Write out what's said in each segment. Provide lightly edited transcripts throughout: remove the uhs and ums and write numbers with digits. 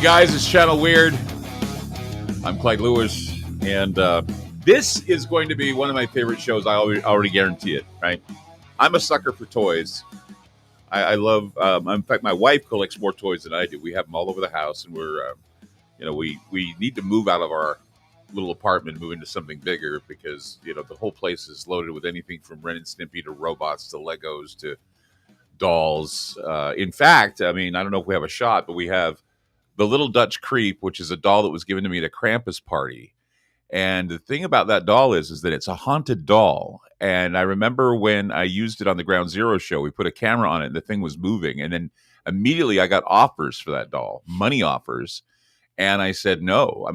guys, it's Channel Weird. I'm Clyde Lewis, and this is going to be one of my favorite shows. I already guarantee it, right? I'm a sucker for toys. I love, in fact, my wife collects more toys than I do. We have them all over the house, and we're, we need to move out of our little apartment, move into something bigger because, the whole place is loaded with anything from Ren and Stimpy to robots to Legos to dolls. In fact, I don't know if we have a shot, but we have the Little Dutch Creep, which is a doll that was given to me at a Krampus party. And the thing about that doll is that it's a haunted doll. And I remember when I used it on the Ground Zero show, we put a camera on it and the thing was moving. And then immediately I got offers for that doll, money offers. And I said, no,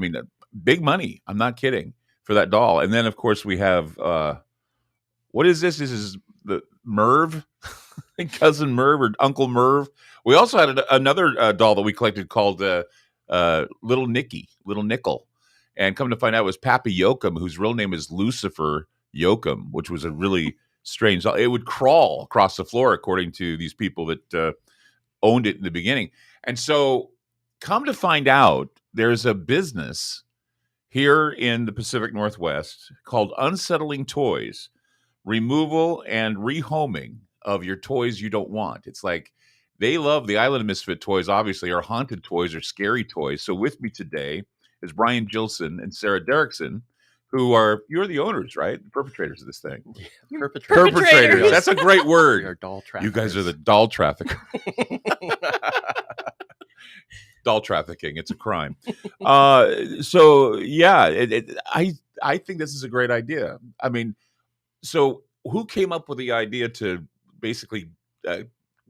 big money. I'm not kidding, for that doll. And then, of course, we have, what is this? This is the Merv, Cousin Merv or Uncle Merv. We also had another doll that we collected called Little Nickel. And come to find out, it was Papa Yoakum, whose real name is Lucifer Yoakum, which was a really strange doll. It would crawl across the floor, according to these people that owned it in the beginning. And so, come to find out, there's a business here in the Pacific Northwest called Unsettling Toys, removal and rehoming of your toys you don't want. It's like they love the Island of Misfit toys, obviously, or haunted toys or scary toys. So with me today is Brian Jillson and Sarah Derrickson, you're the owners, right? The perpetrators of this thing. Yeah, perpetrators. That's a great word. We are doll traffickers. You guys are the doll traffickers. Doll trafficking, it's a crime. So yeah, I think this is a great idea. So who came up with the idea to basically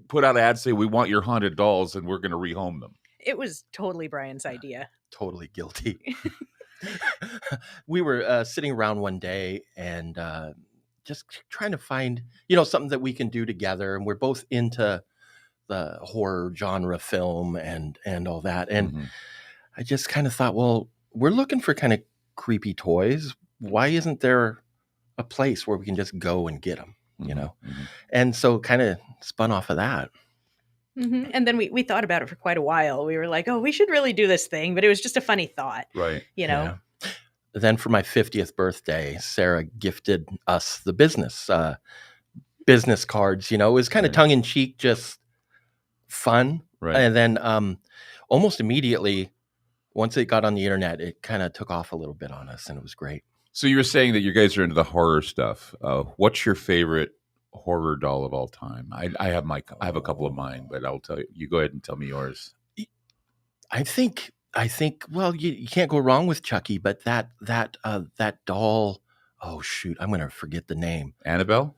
put out ads say we want your haunted dolls and we're going to rehome them? It was totally Brian's idea. Totally guilty. We were sitting around one day and just trying to find, something that we can do together. And we're both into the horror genre film and all that. And I just kind of thought, well, we're looking for kind of creepy toys. Why isn't there a place where we can just go and get them, And so kind of spun off of that. Mm-hmm. And then we thought about it for quite a while. We were like, oh, we should really do this thing. But it was just a funny thought. Right. Yeah. Then for my 50th birthday, Sarah gifted us the business cards. It was kind of tongue in cheek, just fun. Right. And then almost immediately, once it got on the internet, it kind of took off a little bit on us, and it was great. So you were saying that you guys are into the horror stuff. What's your favorite horror doll of all time? I have a couple of mine, but I'll tell you. You go ahead and tell me yours. I think. Well, you can't go wrong with Chucky, but that doll. Oh shoot, I'm going to forget the name. Annabelle?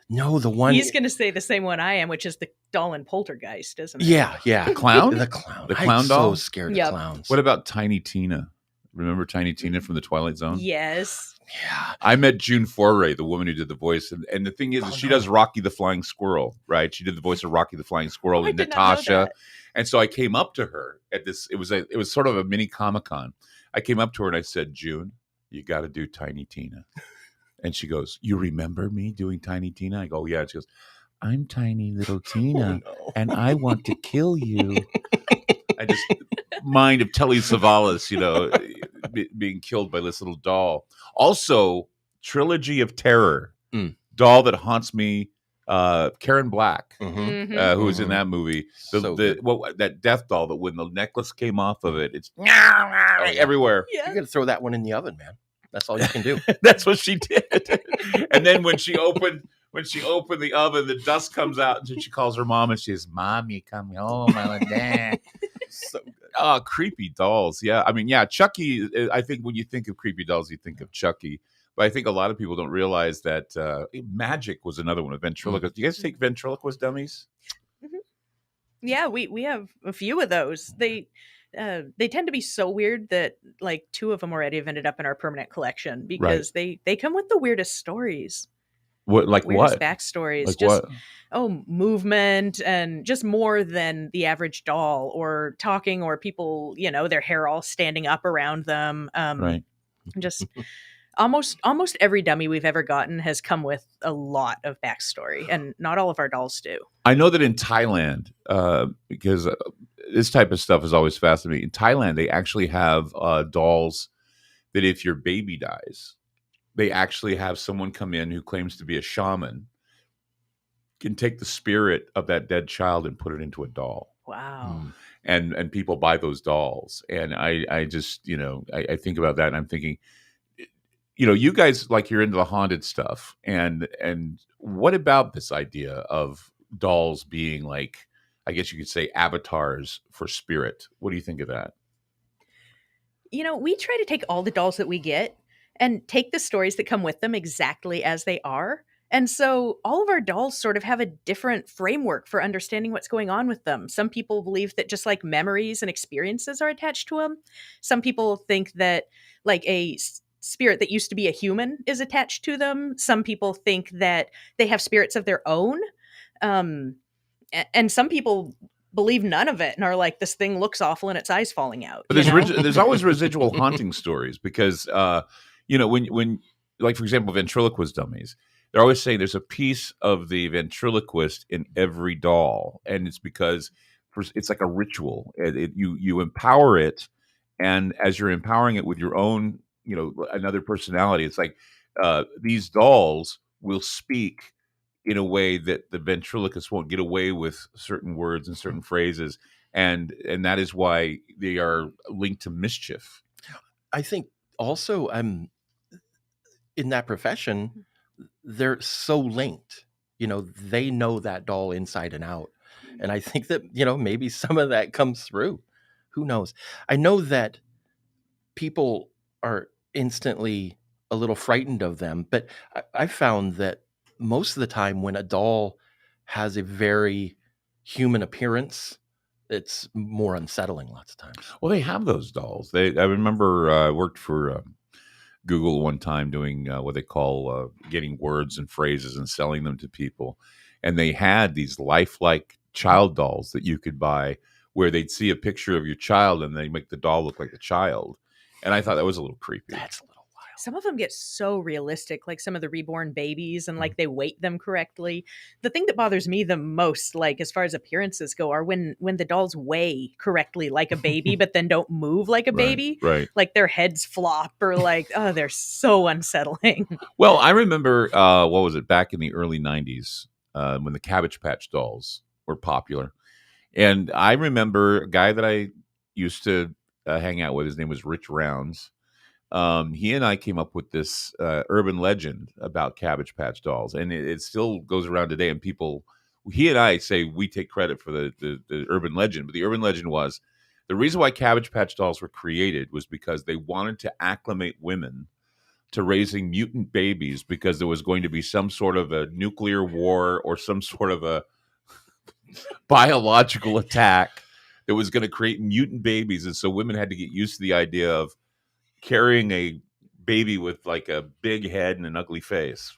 No, the one. He's going to say the same one I am, which is the doll in Poltergeist, isn't it? Yeah. The clown. The clown. The clown I'm doll. So scared of clowns. What about Tiny Tina? Remember Tiny Tina from the Twilight Zone? Yes. Yeah. I met June Foray, the woman who did the voice, and the thing is, she does Rocky the Flying Squirrel, right? She did the voice of Rocky the Flying Squirrel and Natasha. And so I came up to her at this. It was sort of a mini Comic-Con. I came up to her and I said, "June, you got to do Tiny Tina." And she goes, "You remember me doing Tiny Tina?" I go, "Yeah." And she goes, "I'm tiny little Tina, and I want to kill you." I just mind of Telly Savalas, being killed by this little doll. Also, Trilogy of Terror, doll that haunts me. Karen Black, who was in that movie. That death doll that when the necklace came off of it, it's everywhere. Yeah. You got to throw that one in the oven, man. That's all you can do. That's what she did. And then when she opened the oven, the dust comes out, and she calls her mom, and she says, "Mommy, come home, I want that." So good. Oh, creepy dolls. Yeah. Chucky, I think when you think of creepy dolls, you think of Chucky. But I think a lot of people don't realize that Magic was another one of ventriloquist. Do you guys take ventriloquist dummies? Mm-hmm. Yeah, we have a few of those. They tend to be so weird that like two of them already have ended up in our permanent collection because they come with the weirdest stories. Weirdest backstories. Like just what? Movement and just more than the average doll, or talking, or people, their hair all standing up around them. Right. Just almost every dummy we've ever gotten has come with a lot of backstory, and not all of our dolls do. I know that in Thailand, because this type of stuff is always fascinating. In Thailand, they actually have dolls that if your baby dies, they actually have someone come in who claims to be a shaman, can take the spirit of that dead child and put it into a doll. Wow. And people buy those dolls. And I just, I think about that and I'm thinking, you guys, like, you're into the haunted stuff. And what about this idea of dolls being, like, I guess you could say, avatars for spirit? What do you think of that? We try to take all the dolls that we get and take the stories that come with them exactly as they are. And so all of our dolls sort of have a different framework for understanding what's going on with them. Some people believe that just like memories and experiences are attached to them. Some people think that like a spirit that used to be a human is attached to them. Some people think that they have spirits of their own. And some people believe none of it and are like, this thing looks awful and its eyes falling out. But there's always residual haunting stories because, when like, for example, ventriloquist dummies, they're always saying there's a piece of the ventriloquist in every doll. And it's because it's like a ritual. You empower it. And as you're empowering it with your own, another personality, it's like these dolls will speak in a way that the ventriloquist won't get away with certain words and certain phrases. And that is why they are linked to mischief. I think also in that profession, they're so linked. They know that doll inside and out. And I think that, maybe some of that comes through. Who knows? I know that people are instantly a little frightened of them, but I found that most of the time when a doll has a very human appearance, it's more unsettling lots of times. Well, they have those dolls. I remember I worked for Google one time doing what they call getting words and phrases and selling them to people. And they had these lifelike child dolls that you could buy where they'd see a picture of your child and they make the doll look like the child. And I thought that was a little creepy. That's a little wild. Some of them get so realistic, like some of the reborn babies, and like they weight them correctly. The thing that bothers me the most, like as far as appearances go, are when the dolls weigh correctly like a baby, but then don't move like a baby. Right. Like their heads flop or like, oh, they're so unsettling. Well, I remember, what was it, back in the early 90s when the Cabbage Patch dolls were popular. And I remember a guy that I used to hang out with. His name was Rich Rounds. He and I came up with this urban legend about Cabbage Patch dolls, and it still goes around today. And he and I say we take credit for the urban legend, but the urban legend was the reason why Cabbage Patch dolls were created was because they wanted to acclimate women to raising mutant babies because there was going to be some sort of a nuclear war or some sort of a biological attack that was going to create mutant babies. And so women had to get used to the idea of carrying a baby with like a big head and an ugly face.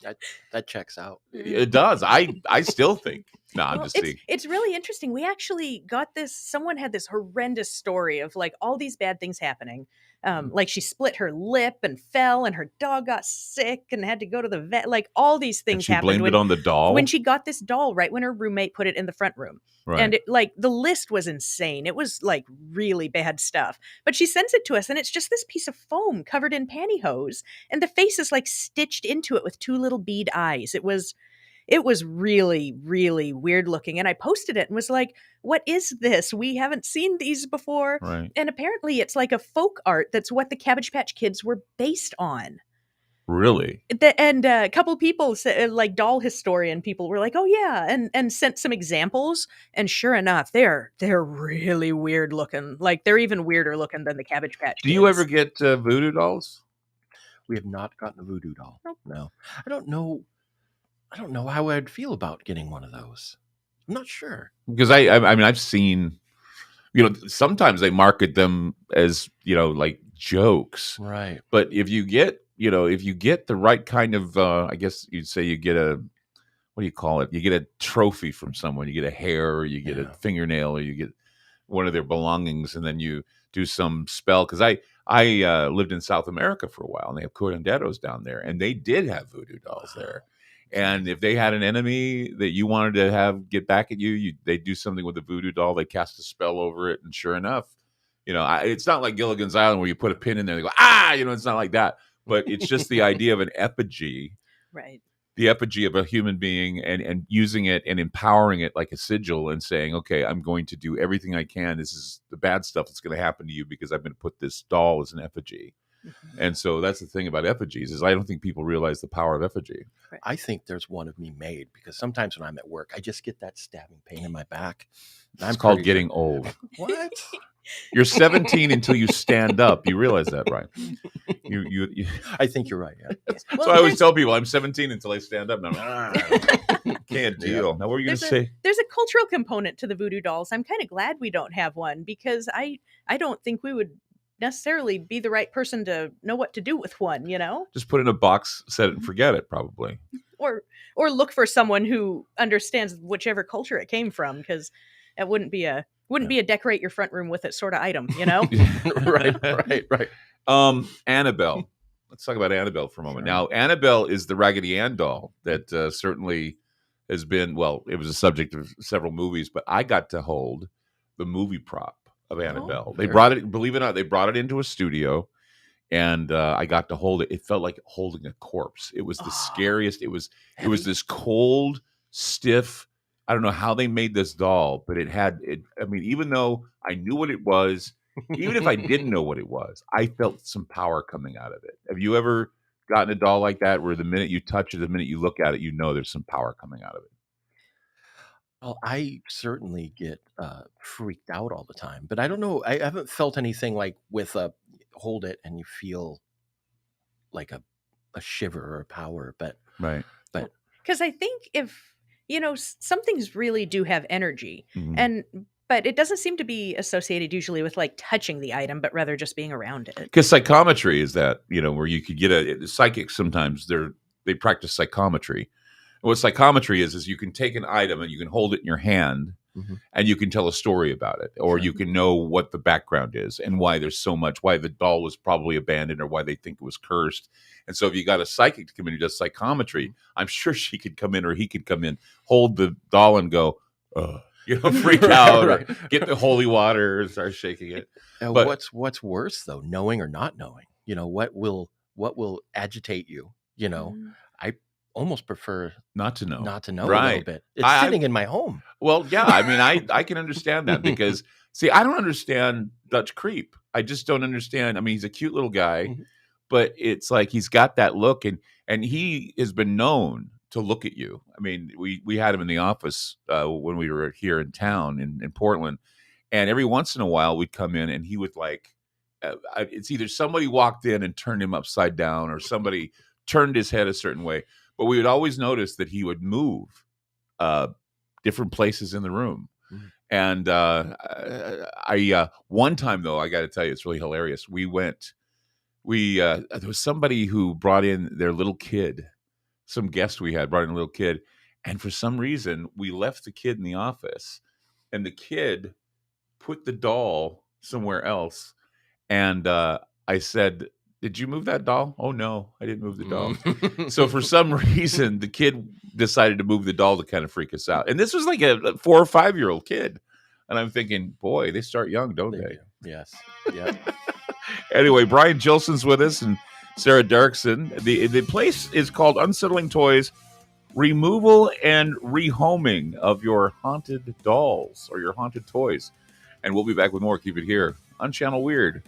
That checks out. It does. I still think. No, I'm just saying. It's really interesting. We actually got this. Someone had this horrendous story of like all these bad things happening. Like she split her lip and fell, and her dog got sick and had to go to the vet. Like all these things she happened. Blamed it on the doll when she got this doll. Right when her roommate put it in the front room, right. And the list was insane. It was like really bad stuff. But she sends it to us, and it's just this piece of foam covered in pantyhose, and the face is like stitched into it with two little bead eyes. It was really, really weird looking. And I posted it and was like, what is this? We haven't seen these before. Right. And apparently it's like a folk art. That's what the Cabbage Patch Kids were based on. Really? And a couple people said, like doll historian people were like, oh yeah. And sent some examples. And sure enough, they're really weird looking. Like they're even weirder looking than the Cabbage Patch Kids. Do you ever get voodoo dolls? We have not gotten a voodoo doll. Nope. No. I don't know how I'd feel about getting one of those. I'm not sure. Because I mean, I've seen, sometimes they market them as, like jokes. Right. But if you get the right kind of, I guess you'd say you get what do you call it? You get a trophy from someone. You get a hair, or you get a fingernail, or you get one of their belongings, and then you do some spell. Because I lived in South America for a while, and they have curanderos down there, and they did have voodoo dolls there. And if they had an enemy that you wanted to have get back at you, they'd do something with the voodoo doll. They cast a spell over it, and sure enough, it's not like Gilligan's Island where you put a pin in there and they go, it's not like that. But it's just the idea of an effigy, Right. the effigy of a human being, and using it and empowering it like a sigil and saying, okay, I'm going to do everything I can. This is the bad stuff that's going to happen to you because I'm going to put this doll as an effigy. Mhm. And so that's the thing about effigies is I don't think people realize the power of effigy. I think there's one of me made because sometimes when I'm at work, I just get that stabbing pain in my back. It's called getting old. What? You're 17 until you stand up. You realize that, right? You I think you're right. Yeah. So I always tell people I'm 17 until I stand up. And can't deal. Now, what were you going to say? There's a cultural component to the voodoo dolls. I'm kind of glad we don't have one because I don't think we would necessarily be the right person to know what to do with one, Just put it in a box, set it and forget it, probably. Or look for someone who understands whichever culture it came from, because it wouldn't be a decorate your front room with it sort of item, Right. Annabelle. Let's talk about Annabelle for a moment. Sure. Now, Annabelle is the Raggedy Ann doll that certainly has been, well, it was a subject of several movies, but I got to hold the movie prop of Annabelle. They brought it, believe it or not, they brought it into a studio, and I got to hold it. It felt like holding a corpse. It was the scariest. It was this cold, stiff. I don't know how they made this doll, but it had it. I mean, even though I knew what it was, even if I didn't know what it was, I felt some power coming out of it. Have you ever gotten a doll like that where the minute you touch it, the minute you look at it, there's some power coming out of it? Well, I certainly get freaked out all the time, but I don't know. I haven't felt anything like with hold it and you feel like a shiver or a power, but because I think if some things really do have energy, Mm-hmm. But it doesn't seem to be associated usually with like touching the item, but rather just being around it. Because psychometry is that, where you could get psychics sometimes they practice psychometry. And what psychometry is you can take an item and you can hold it in your hand and you can tell a story about it, or you can know what the background is and why there's so much, why the doll was probably abandoned or why they think it was cursed. And so if you got a psychic to come in who does psychometry, I'm sure she could come in or he could come in, hold the doll and go, freak out, or get the holy water and start shaking it. But what's worse though, knowing or not knowing? What will agitate you? I almost prefer not to know a little bit. It's sitting in my home. Well, yeah, I mean, I can understand that because see, I don't understand Dutch creep. I just don't understand. I mean, he's a cute little guy, but it's like he's got that look, and he has been known to look at you. I mean, we had him in the office when we were here in town in Portland, and every once in a while we'd come in and he would like, it's either somebody walked in and turned him upside down or somebody turned his head a certain way, but we would always notice that he would move different places in the room. And I one time though, I got to tell you, it's really hilarious. There was somebody who brought in their little kid. Some guest we had brought in a little kid, and for some reason we left the kid in the office, and the kid put the doll somewhere else. And I said, "Did you move that doll?" "Oh no, I didn't move the doll." So for some reason, the kid decided to move the doll to kind of freak us out. And this was like a 4 or 5 year old kid, and I'm thinking, boy, they start young, don't they? Yes. Yeah. Anyway, Brian Jillson's with us, and Sarah Darkson. The place is called Unsettling Toys, removal and rehoming of your haunted dolls or your haunted toys. And we'll be back with more. Keep it here on Channel Weird.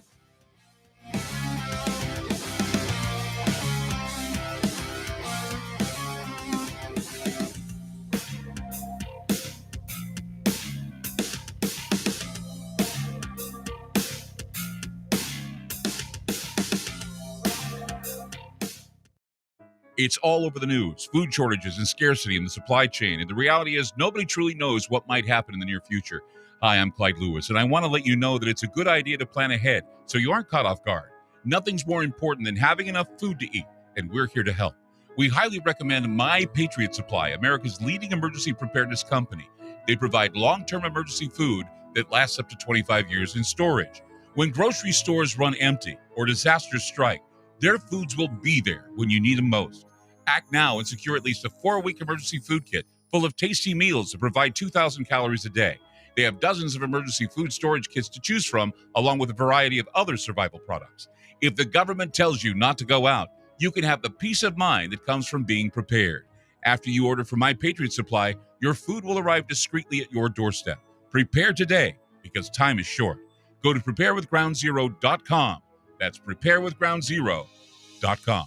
It's all over the news, food shortages and scarcity in the supply chain. And the reality is nobody truly knows what might happen in the near future. Hi, I'm Clyde Lewis, and I want to let you know that it's a good idea to plan ahead so you aren't caught off guard. Nothing's more important than having enough food to eat, and we're here to help. We highly recommend My Patriot Supply, America's leading emergency preparedness company. They provide long-term emergency food that lasts up to 25 years in storage. When grocery stores run empty or disasters strike, their foods will be there when you need them most. Act now and secure at least a 4-week emergency food kit full of tasty meals to provide 2,000 calories a day. They have dozens of emergency food storage kits to choose from, along with a variety of other survival products. If the government tells you not to go out, you can have the peace of mind that comes from being prepared. After you order from My Patriot Supply, your food will arrive discreetly at your doorstep. Prepare today, because time is short. Go to preparewithgroundzero.com. That's preparewithgroundzero.com.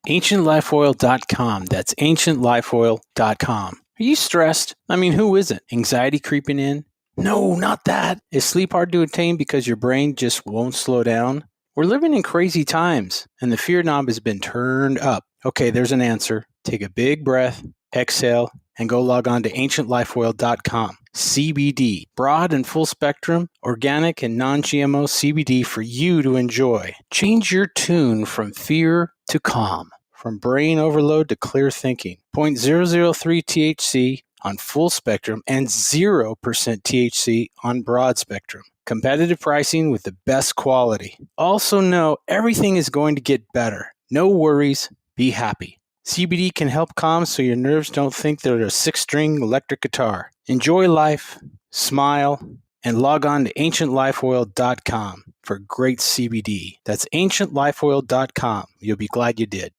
AncientLifeOil.com. That's AncientLifeOil.com. Are you stressed? I mean, who isn't? Anxiety creeping in? No, not that. Is sleep hard to attain because your brain just won't slow down? We're living in crazy times, and the fear knob has been turned up. Okay, there's an answer. Take a big breath, exhale, and go log on to AncientLifeOil.com. CBD, broad and full spectrum, organic and non-GMO CBD for you to enjoy. Change your tune from fear to calm, from brain overload to clear thinking. 0.003 THC on full spectrum and 0% THC on broad spectrum. Competitive pricing with the best quality. Also know everything is going to get better. No worries, be happy. CBD can help calm so your nerves don't think they're a 6-string electric guitar. Enjoy life, smile, and log on to AncientLifeOil.com for great CBD. That's AncientLifeOil.com. You'll be glad you did.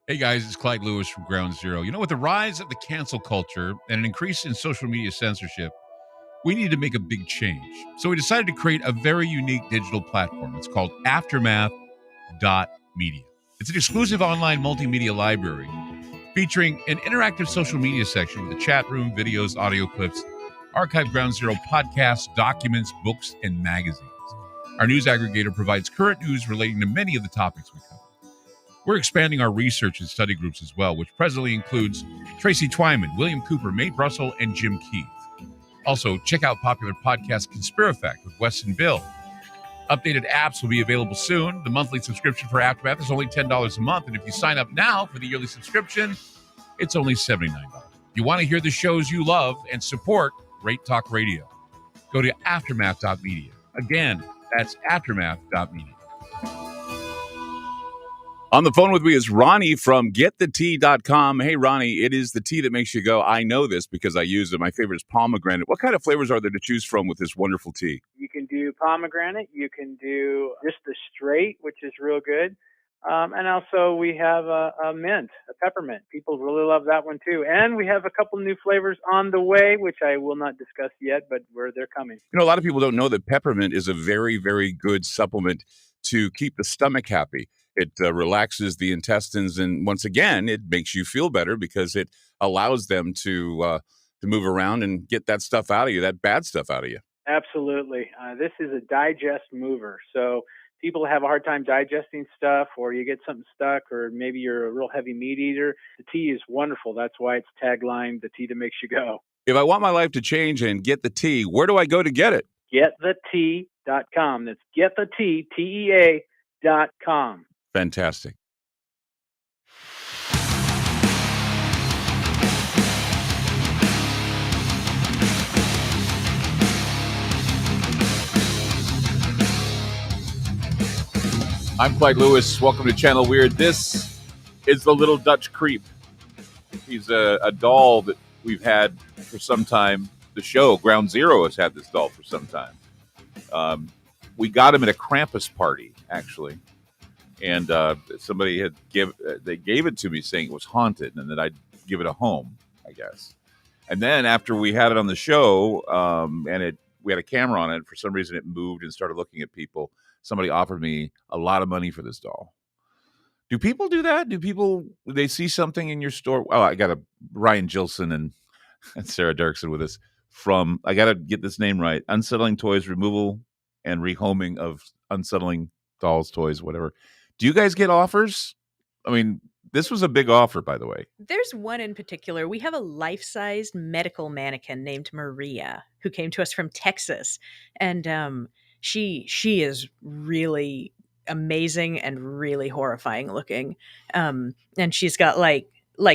Hey guys, it's Clyde Lewis from Ground Zero. You know, with the rise of the cancel culture and an increase in social media censorship, we need to make a big change. So we decided to create a very unique digital platform. It's called Aftermath.media. It's an exclusive online multimedia library featuring an interactive social media section with a chat room, videos, audio clips, archived Ground Zero podcasts, documents, books, and magazines. Our news aggregator provides current news relating to many of the topics we cover. We're expanding our research and study groups as well, which presently includes Tracy Twyman, William Cooper, Mae Brussel, and Jim Keith. Also, check out popular podcast Conspirafact with Wes and Bill. Updated apps will be available soon. The monthly subscription for Aftermath is only $10 a month, and if you sign up now for the yearly subscription, it's only $79. If you want to hear the shows you love and support Great Talk Radio, go to Aftermath.media. Again, that's Aftermath.media. On the phone with me is Ronnie from GetTheTea.com. Hey, Ronnie, it is the tea that makes you go, I know this because I use it. My favorite is pomegranate. What kind of flavors are there to choose from with this wonderful tea? You can do pomegranate. You can do just the straight, which is real good. And also we have a mint, a peppermint. People really love that one too. And we have a couple new flavors on the way, which I will not discuss yet, but they're coming. You know, a lot of people don't know that peppermint is a very, very good supplement to keep the stomach happy. It relaxes the intestines, and once again, it makes you feel better because it allows them to move around and get that stuff out of you, that bad stuff out of you. Absolutely. This is a digest mover. So people have a hard time digesting stuff, or you get something stuck, or maybe you're a real heavy meat eater. The tea is wonderful. That's why it's tagline, the tea that makes you go. If I want my life to change and get the tea, where do I go to get it? GetTheTea.com. That's GetTheTea, TEA.com. Fantastic. I'm Clyde Lewis. Welcome to Channel Weird. This is the Little Dutch Creep. He's a doll that we've had for some time. The show, Ground Zero, has had this doll for some time. We got him at a Krampus party, actually. And somebody gave it to me saying it was haunted and that I'd give it a home, I guess. And then after we had it on the show we had a camera on it, for some reason it moved and started looking at people. Somebody offered me a lot of money for this doll. Do people do that? They see something in your store? Oh, I got Ryan Jillson and Sarah Dirksen with us from, I got to get this name right, Unsettling Toys, Removal and Rehoming of Unsettling Dolls, Toys, whatever. Do you guys get offers? I mean, this was a big offer, by the way. There's one in particular. We have a life-sized medical mannequin named Maria who came to us from Texas. And she is really amazing and really horrifying looking. And she's got like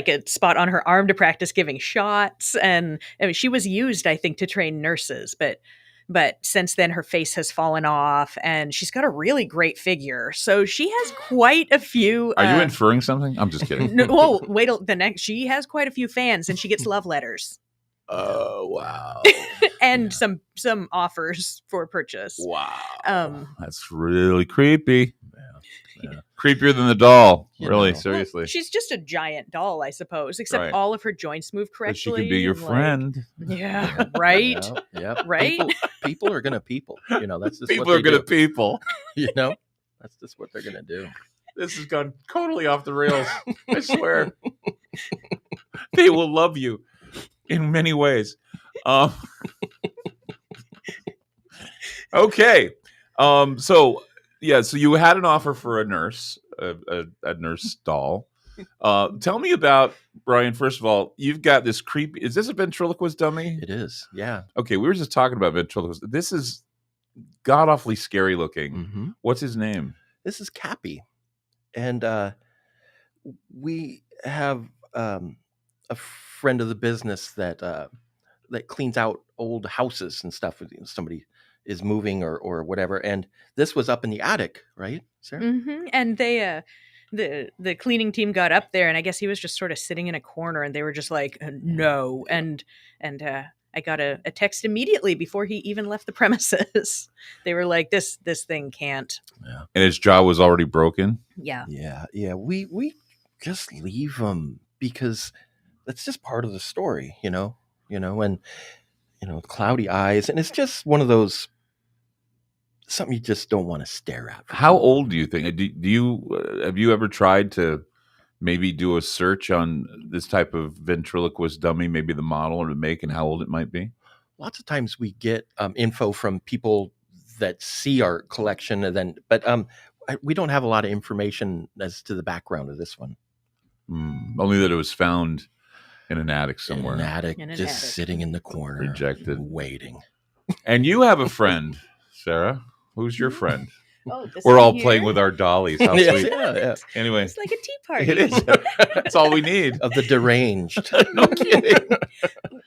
a spot on her arm to practice giving shots. And I mean, she was used, I think, to train nurses. But But since then, her face has fallen off, and she's got a really great figure. So she has quite a few. Are you inferring something? I'm just kidding. No, whoa, wait till the next. She has quite a few fans, and she gets love letters. Oh, wow. And some offers for purchase. Wow. That's really creepy. Yeah. Creepier than the doll. Really, seriously. Well, she's just a giant doll, I suppose, except all of her joints move correctly. But she can be your friend. Yeah, right? Yeah. Right? People are going to people. That's just people what are going to people. That's just what they're going to do. This has gone totally off the rails. I swear. They will love you in many ways. Okay. So you had an offer for a nurse, a nurse doll. Tell me about, Brian, first of all, you've got this creepy, is this a ventriloquist dummy? It is, yeah. Okay, we were just talking about ventriloquist. This is god-awfully scary looking. Mm-hmm. What's his name? This is Cappy. And we have a friend of the business that cleans out old houses and stuff. Somebody is moving or whatever. And this was up in the attic, right, Sarah? Mm-hmm. And they, the cleaning team got up there, and I guess he was just sort of sitting in a corner, and they were just like, no. And I got a text immediately before he even left the premises. They were like, this thing can't. Yeah. And his jaw was already broken? Yeah. Yeah. We just leave him because that's just part of the story, and cloudy eyes. And it's just one of those, something you just don't want to stare at. How old do you think? Have you ever tried to maybe do a search on this type of ventriloquist dummy, maybe the model or the make and how old it might be? Lots of times we get info from people that see our collection, but we don't have a lot of information as to the background of this one. Only that it was found in an attic somewhere. Sitting in the corner, rejected, waiting. And you have a friend, Sarah. Who's your friend? Oh, we're all playing with our dollies. How sweet. Yeah. Anyway, it's like a tea party. It is. That's all we need. Of the deranged. No kidding.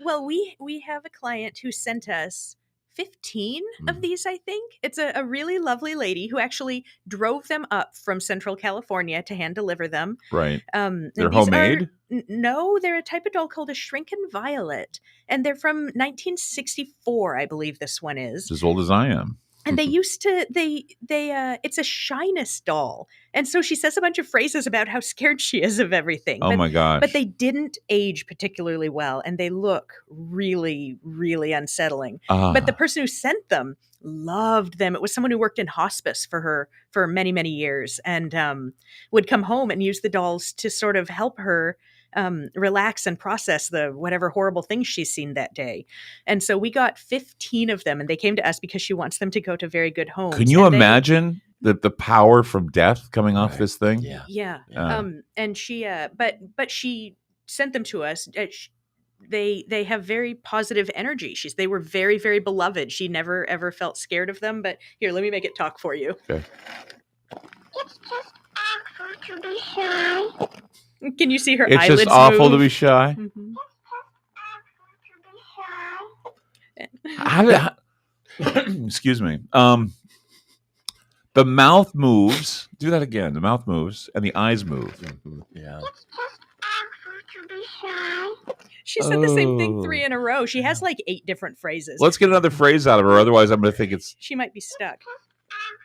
Well, we have a client who sent us 15 of these, I think. It's a really lovely lady who actually drove them up from Central California to hand deliver them. Right. They're homemade? No, they're a type of doll called a Shrinking Violet. And they're from 1964, I believe this one is. It's as old as I am. And they used to, it's a shyness doll. And so she says a bunch of phrases about how scared she is of everything. Oh my gosh. But they didn't age particularly well. And they look really, really unsettling. But the person who sent them loved them. It was someone who worked in hospice for her for many, many years, and would come home and use the dolls to sort of help her relax and process the whatever horrible things she's seen that day. And so we got 15 of them, and they came to us because she wants them to go to very good homes. Can you imagine the power from death coming off this thing? Yeah. And she, but she sent them to us. They have very positive energy. They were very, very beloved. She never ever felt scared of them. But here, let me make it talk for you. Okay. It's just awful to be shy. Can you see her it's eyelids just awful move? to be shy. Mm-hmm. Excuse me. The mouth moves. Do that again. The mouth moves and the eyes move. Mm-hmm. Yeah. It's just awful to be shy. She said the same thing 3 in a row. She has like 8 different phrases. Let's get another phrase out of her. Otherwise, I'm going to think it's... She might be stuck.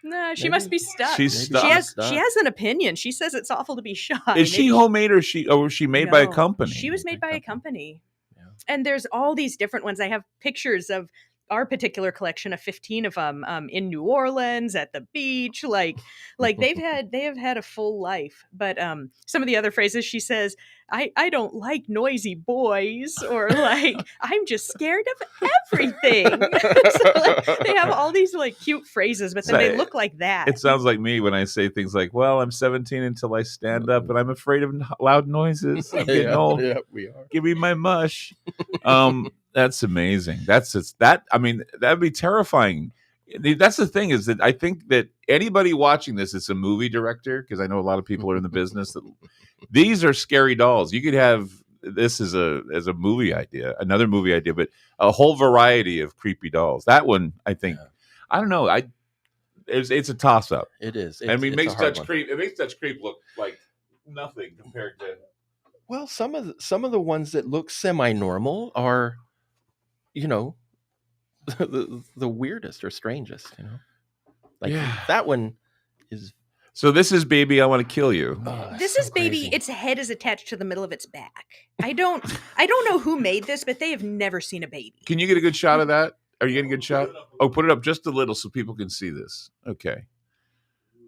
No, she must be stuck. She's stuck. She has an opinion. She says it's awful to be shy. Is she homemade or was she made by a company? She was made by a company. Yeah. And there's all these different ones. I have pictures of our particular collection of 15 of them in New Orleans at the beach. Like they have had a full life. But some of the other phrases she says, I don't like noisy boys, or like I'm just scared of everything. So, they have all these like cute phrases, but then they look like that. It sounds like me when I say things like, well, I'm 17 until I stand up and I'm afraid of loud noises. I'm getting old. Yeah, we are. Give me my mush. That's amazing. That'd be terrifying. That's the thing, is that I think that anybody watching this is a movie director, because I know a lot of people are in the business. That these are scary dolls. You could have this as a movie idea, another movie idea, but a whole variety of creepy dolls. That one, I think, I don't know. It's a toss up. It is. I mean, It's makes a hard Dutch one. Creep. It makes Dutch Creep look like nothing compared to. Well, some of the ones that look semi-normal are, the weirdest or strangest. Like that one is. So this is Baby, I Want to Kill You. This so is Baby. crazy. Its head is attached to the middle of its back. I don't know who made this, but they have never seen a baby. Can you get a good shot of that? Are you getting a good shot? Oh, put it up just a little so people can see this. Okay.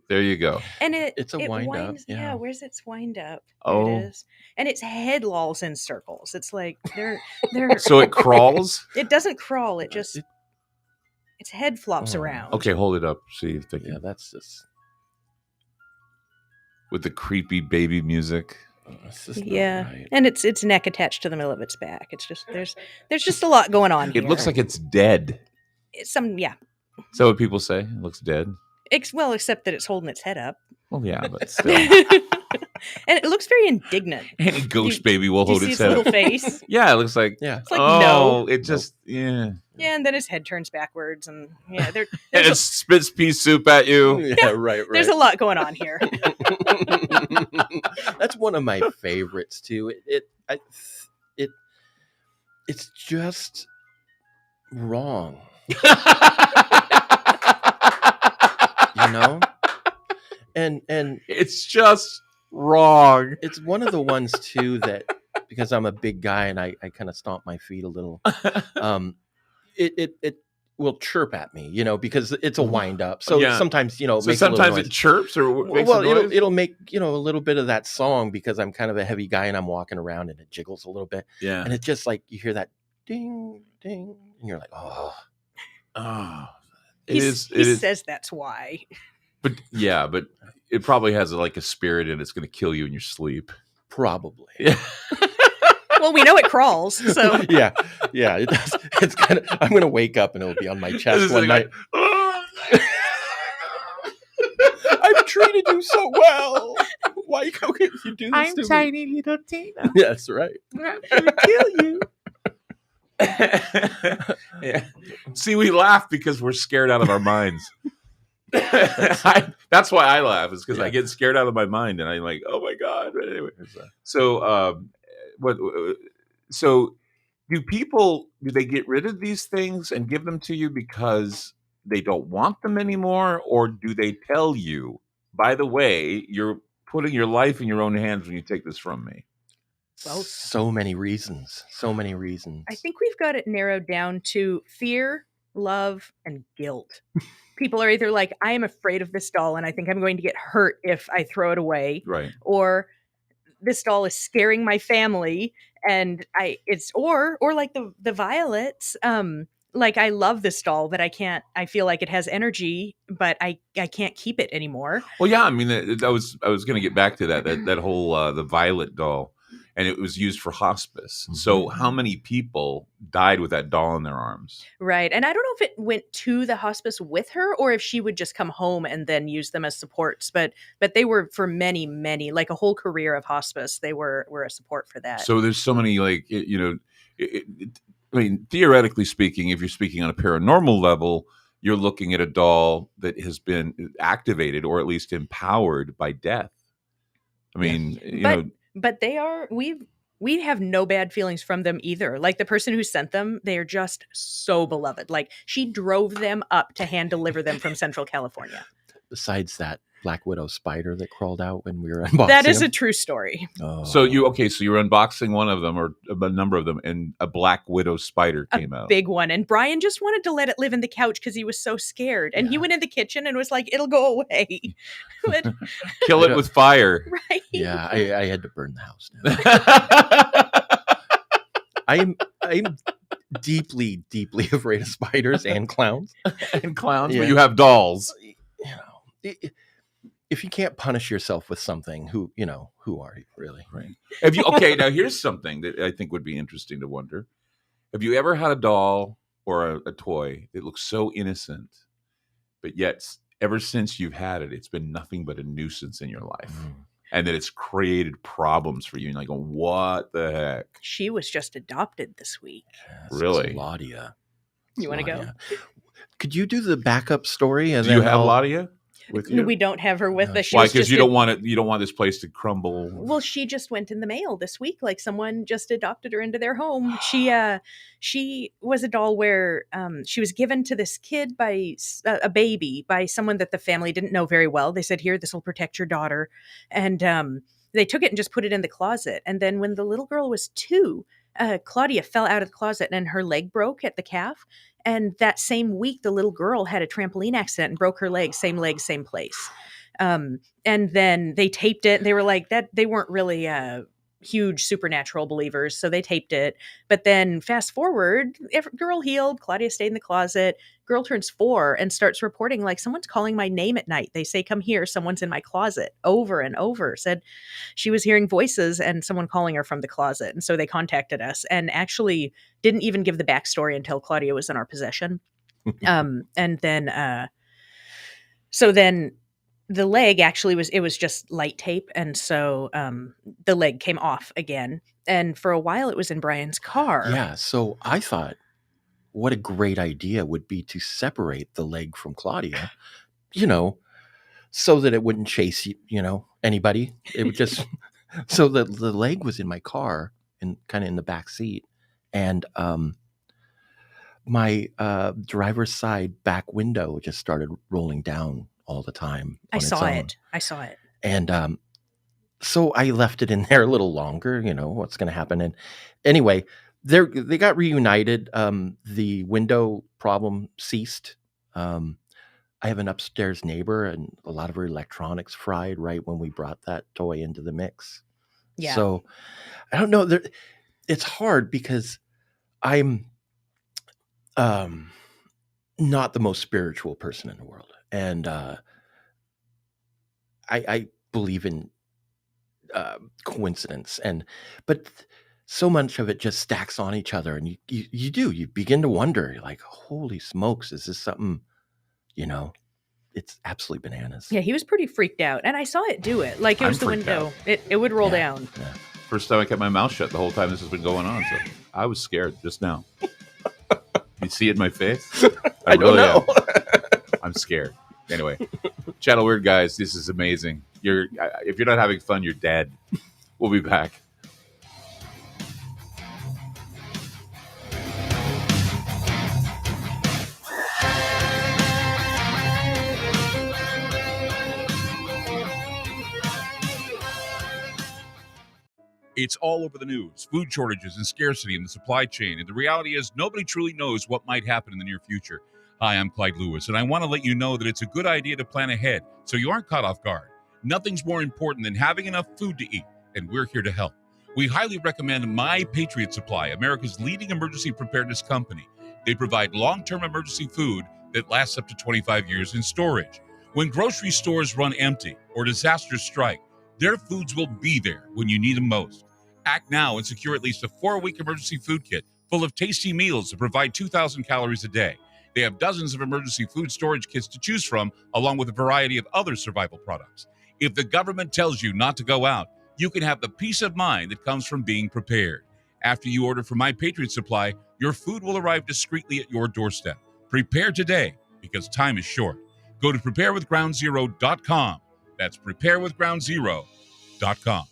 There you go. And It's a wind up, winds, yeah. where's its wind up? Oh. There it is. And its head lolls in circles. It's like they're So it crawls? It doesn't crawl. It just its head flops around. Okay, hold it up. See if they can. Yeah, that's just. With the creepy baby music. It's just not Yeah, right. and its neck attached to the middle of its back. It's just there's just a lot going on here. It looks like it's dead. It's some Is that what people say? It looks dead? well, except that it's holding its head up, Well, yeah, but still. and it looks very indignant. Any ghost baby will Do you hold see its its head little up. face? Yeah, it looks like. Yeah. It's like Oh, no. it just. Yeah. Yeah, and then his head turns backwards, and yeah, And it spits pea soup at you. Yeah, right. there's a lot going on here. That's one of my favorites too. It's just wrong, and It's just wrong. it's one of the ones too that, because I'm a big guy and I kind of stomp my feet a little. It will chirp at me, because it's a wind up. So Yeah. sometimes, So make a little sometimes noise. it chirps or makes Well, a noise? it'll make a little bit of that song because I'm kind of a heavy guy and I'm walking around and it jiggles a little bit, Yeah. and it's just like you hear that ding ding and you're like, oh, Oh, He it is. says that's why. But yeah, but it probably has like a spirit and it's going to kill you in your sleep. probably. Yeah. Well, we know it crawls, so yeah, it does. It's kind of. I'm gonna wake up and it'll be on my chest one night. I've treated you so well. Why can't you do this to me? little Tina. That's right. I'm gonna kill you. Yeah. See, we laugh because we're scared out of our minds. That's why I laugh. Is because I get scared out of my mind and I'm like, oh my god. But anyway, so So, do they get rid of these things and give them to you because they don't want them anymore, or do they tell you, by the way, you're putting your life in your own hands when you take this from me? Well, So many reasons. So many reasons. I think we've got it narrowed down to fear, love, and guilt. People are either like, I am afraid of this doll and I think I'm going to get hurt if I throw it away, Right. or this doll is scaring my family, and or like the Violets, like I love this doll, but I feel like it has energy, but I can't keep it anymore. Well, yeah. I mean, I was going to get back to that whole the Violet doll, and it was used for hospice. So, how many people died with that doll in their arms? Right. And I don't know if it went to the hospice with her or if she would just come home and then use them as supports, but they were for many, like a whole career of hospice. They were a support for that. So there's so many, like, I mean, theoretically speaking, if you're speaking on a paranormal level, you're looking at a doll that has been activated or at least empowered by death. I mean, But they are we have no bad feelings from them either. Like the person who sent them, they are just so beloved. Like she drove them up to hand deliver them from Central California. Besides that Black Widow spider that crawled out when we were unboxing That is them. a true story. Oh. so you're unboxing one of them or a number of them, and a Black Widow spider came out. Big one. And Brian just wanted to let it live in the couch because he was so scared. And he went in the kitchen and was like, it'll go away. But, Kill it with fire. right. Yeah, I had to burn the house down. I'm deeply, deeply afraid of spiders and clowns. And clowns, Yeah. but you have dolls. If you can't punish yourself with something, who are you really? Right. Now here's something that I think would be interesting to wonder. Have you ever had a doll or a toy that looks so innocent, but yet ever since you've had it, it's been nothing but a nuisance in your life? and that it's created problems for you. And like, what the heck? She was just adopted this week. Yes, Really? Claudia. You want to go? Claudia. Could you do the backup story? And Do you then have I'll- Ladia with you? We don't have her with No. us. She Why? was Because just you don't want it. You don't want this place to crumble. Well, she just went in the mail this week. Like someone just adopted her into their home. She was a doll where she was given to this kid by a baby by someone that the family didn't know very well. They said, "Here, this will protect your daughter," and they took it and just put it in the closet. And then when the little girl was 2, Claudia fell out of the closet and her leg broke at the calf. And that same week, the little girl had a trampoline accident and broke her leg, same place. And then they taped it. They were like that. They weren't really huge supernatural believers, so they taped it. But then fast forward, girl healed. Claudia stayed in the closet. Girl turns 4 and starts reporting like someone's calling my name at night. They say, "Come here, someone's in my closet," over and over. Said she was hearing voices and someone calling her from the closet. And so they contacted us and actually didn't even give the backstory until Claudia was in our possession. And then so then the leg actually was just light tape. And so the leg came off again. And for a while it was in Brian's car. Yeah. So I thought, what a great idea would be to separate the leg from Claudia, so that it wouldn't chase anybody. It would just, so that the leg was in my car and kind of in the back seat. And my driver's side back window just started rolling down all the time. I on its saw own. it. And so I left it in there a little longer, what's going to happen. And anyway, they got reunited. The window problem ceased. I have an upstairs neighbor and a lot of her electronics fried right when we brought that toy into the mix. Yeah. So I don't know. It's hard because I'm not the most spiritual person in the world. And I believe in coincidence, but so much of it just stacks on each other, and you begin to wonder, like, holy smokes, is this something? It's absolutely bananas. Yeah, he was pretty freaked out, and I saw it do it. Like it I'm was the freaked window. out. It would roll Yeah. down. Yeah. First time I kept my mouth shut the whole time this has been going on. So I was scared just now. You see it in my face? I don't really know. am. I'm scared. Anyway, Channel Weird guys, this is amazing. If you're not having fun, you're dead. We'll be back. It's all over the news. Food shortages and scarcity in the supply chain. And the reality is nobody truly knows what might happen in the near future. Hi, I'm Clyde Lewis, and I want to let you know that it's a good idea to plan ahead so you aren't caught off guard. Nothing's more important than having enough food to eat, and we're here to help. We highly recommend My Patriot Supply, America's leading emergency preparedness company. They provide long-term emergency food that lasts up to 25 years in storage. When grocery stores run empty or disasters strike, their foods will be there when you need them most. Act now and secure at least a 4-week emergency food kit full of tasty meals that provide 2,000 calories a day. They have dozens of emergency food storage kits to choose from, along with a variety of other survival products. If the government tells you not to go out, you can have the peace of mind that comes from being prepared. After you order from My Patriot Supply, your food will arrive discreetly at your doorstep. Prepare today, because time is short. Go to preparewithgroundzero.com. That's preparewithgroundzero.com.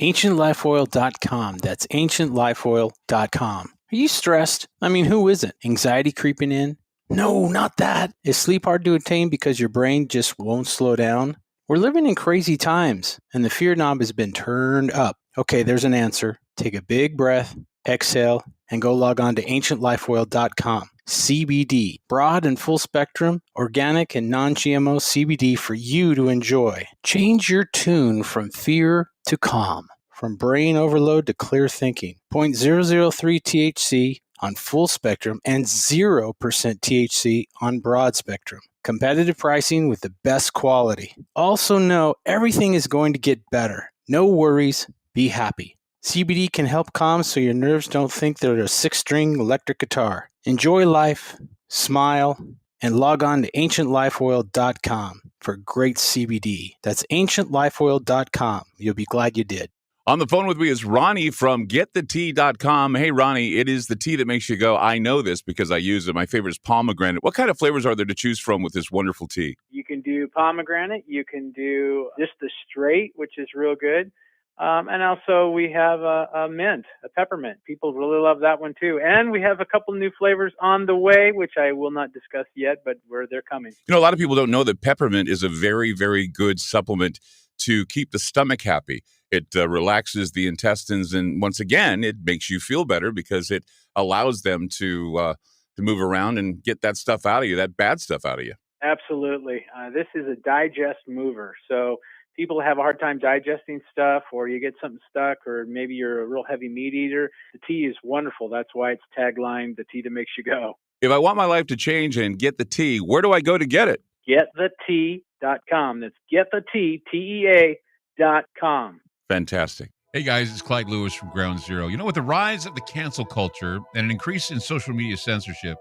AncientLifeOil.com. That's AncientLifeOil.com. Are you stressed? I mean, who isn't? Anxiety creeping in? No, not that. Is sleep hard to attain because your brain just won't slow down? We're living in crazy times, and the fear knob has been turned up. Okay, there's an answer. Take a big breath, exhale, and go log on to AncientLifeOil.com. CBD, broad and full spectrum, organic and non-GMO CBD for you to enjoy. Change your tune from fear to calm, from brain overload to clear thinking. 0.003 THC on full spectrum and 0% THC on broad spectrum. Competitive pricing with the best quality. Also know everything is going to get better. No worries, be happy. CBD can help calm so your nerves don't think they're a 6-string electric guitar. Enjoy life, smile, and log on to AncientLifeOil.com for great CBD. That's ancientlifeoil.com. You'll be glad you did. On the phone with me is Ronnie from getthetea.com. Hey, Ronnie, it is the tea that makes you go, I know this because I use it. My favorite is pomegranate. What kind of flavors are there to choose from with this wonderful tea? You can do pomegranate. You can do just the straight, which is real good. And also we have a mint, a peppermint. People really love that one too. And we have a couple new flavors on the way, which I will not discuss yet, but they're coming. You know, a lot of people don't know that peppermint is a very, very good supplement to keep the stomach happy. It relaxes the intestines, and once again, it makes you feel better because it allows them to move around and get that stuff out of you, that bad stuff out of you. Absolutely. This is a digest mover. So people have a hard time digesting stuff, or you get something stuck, or maybe you're a real heavy meat eater. The tea is wonderful. That's why it's taglined, the tea that makes you go. If I want my life to change and get the tea, where do I go to get it? Getthetea.com. That's getthetea, TEA.com. Fantastic. Hey guys, it's Clyde Lewis from Ground Zero. You know, with the rise of the cancel culture and an increase in social media censorship,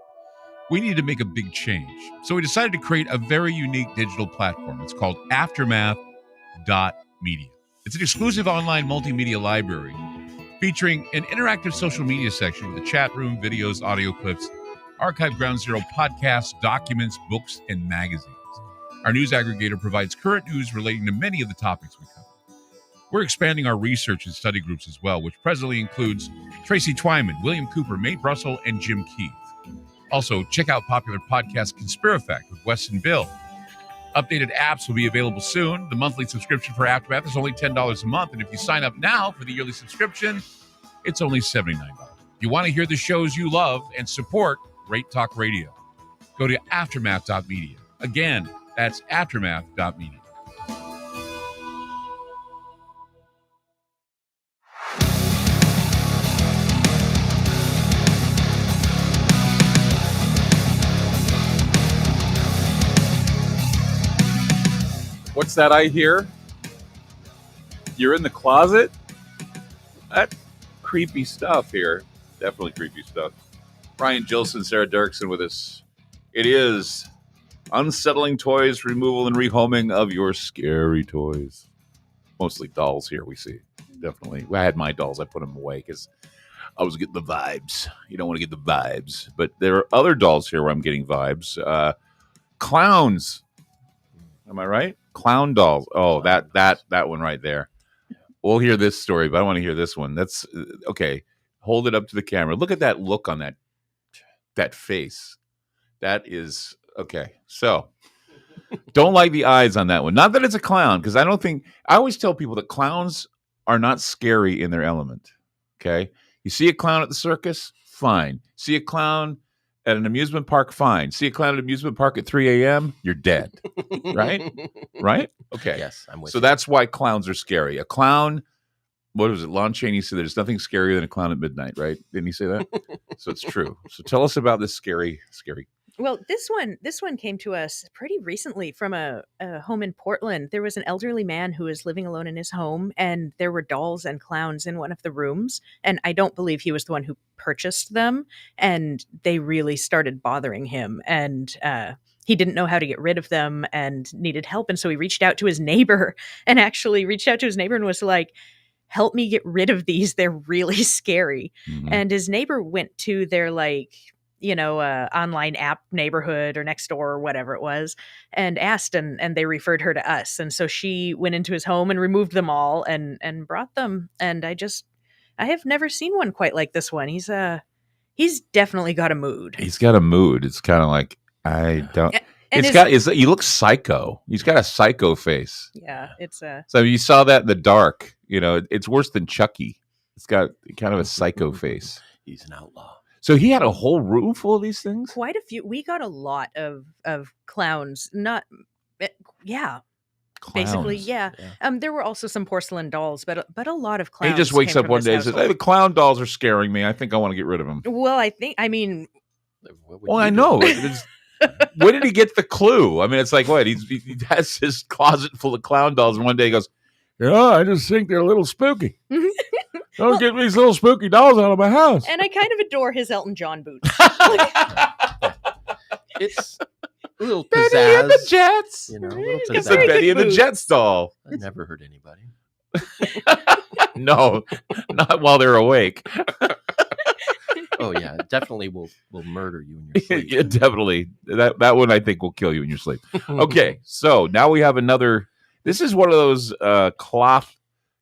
we need to make a big change. So we decided to create a very unique digital platform. It's called Aftermath.media. It's an exclusive online multimedia library featuring an interactive social media section with a chat room, videos, audio clips, archived Ground Zero podcasts, documents, books, and magazines. Our news aggregator provides current news relating to many of the topics we cover. We're expanding our research and study groups as well, which presently includes Tracy Twyman, William Cooper, Mae Brussel, and Jim Keith. Also, check out popular podcast Conspirafact with Wes and Bill. Updated apps will be available soon. The monthly subscription for Aftermath is only $10 a month, and if you sign up now for the yearly subscription, it's only $79. If you want to hear the shows you love and support Great Talk Radio, go to Aftermath.media. Again, that's Aftermath.media. What's that I hear? You're in the closet? That's creepy stuff here. Definitely creepy stuff. Brian Jillson, Sarah Dirksen with us. It is Unsettling Toys, Removal and Rehoming of Your Scary Toys. Mostly dolls here we see. Definitely. I had my dolls. I put them away because I was getting the vibes. You don't want to get the vibes. But there are other dolls here where I'm getting vibes. Clowns. Am I right? Clown dolls. Oh, that one right there. We'll hear this story, but I want to hear this one. That's okay. Hold it up to the camera. Look at that look on that face. That is okay. So don't like the eyes on that one. Not that it's a clown, because I always tell people that clowns are not scary in their element. Okay. You see a clown at the circus? Fine. See a clown at an amusement park? Fine. See a clown at an amusement park at 3 a.m.? You're dead. Right? Right? Okay. Yes, I'm with So you. that's why clowns are scary. A clown, what was it? Lon Chaney said there's nothing scarier than a clown at midnight, right? Didn't he say that? So it's true. So tell us about this scary. Well, this one came to us pretty recently from a home in Portland. There was an elderly man who was living alone in his home, and there were dolls and clowns in one of the rooms. And I don't believe he was the one who purchased them. And they really started bothering him. And he didn't know how to get rid of them and needed help. And so he reached out to his neighbor and was like, help me get rid of these. They're really scary. Mm-hmm. And his neighbor went to their online app neighborhood or next door or whatever it was and asked, and they referred her to us. And so she went into his home and removed them all and brought them. And I have never seen one quite like this one. He's definitely got a mood. He's got a mood. It's kind of like, I don't. He looks psycho. He's got a psycho face. Yeah, it's So you saw that in the dark. It's worse than Chucky. It's got kind of a psycho face. He's an outlaw. So he had a whole room full of these things? quite a few. We got a lot of clowns. Clowns. Basically, yeah. There were also some porcelain dolls, but a lot of clowns. He just wakes came up from one this day and says, household. "Hey, the clown dolls are scaring me. I think I want to get rid of them." Well, I know. Where did he get the clue? I mean, it's like, what? He has his closet full of clown dolls, and one day he goes, "Yeah, I just think they're a little spooky. Don't get these little spooky dolls out of my house." And I kind of adore his Elton John boots. little Benny pizzazz. and the Jets. You know, a little He's got It's a very pizzazz. good Benny and the moves. Jets doll. That never hurt anybody. No, not while they're awake. Oh yeah, definitely will murder you in your sleep. Yeah, definitely. That one I think will kill you in your sleep. Okay, so now we have another. This is one of those cloth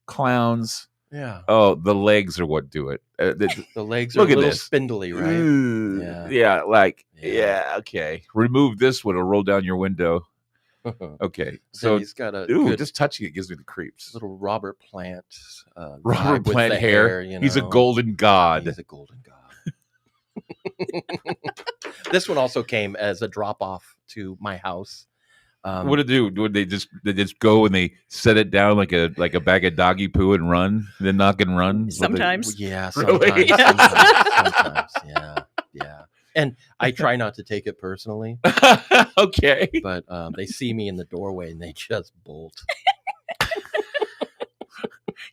clowns. Yeah. Oh, the legs are what do it. The legs are Look a at little this. spindly, right? Yeah. Yeah. Yeah. Okay. Remove this one. It'll roll down your window. Okay. So So, he's got a ooh, good just touching it gives me the creeps. little Robert Plant. Robert vibe with Plant the hair. you He's a know. golden god. He's a golden god. This one also came as a drop off to my house. What did they do? Would they just go and they set it down like a bag of doggy poo and run, then knock and run? Is what they- Sometimes. Yeah, Really? sometimes. Yeah. And I try not to take it personally, Okay. but they see me in the doorway and they just bolt.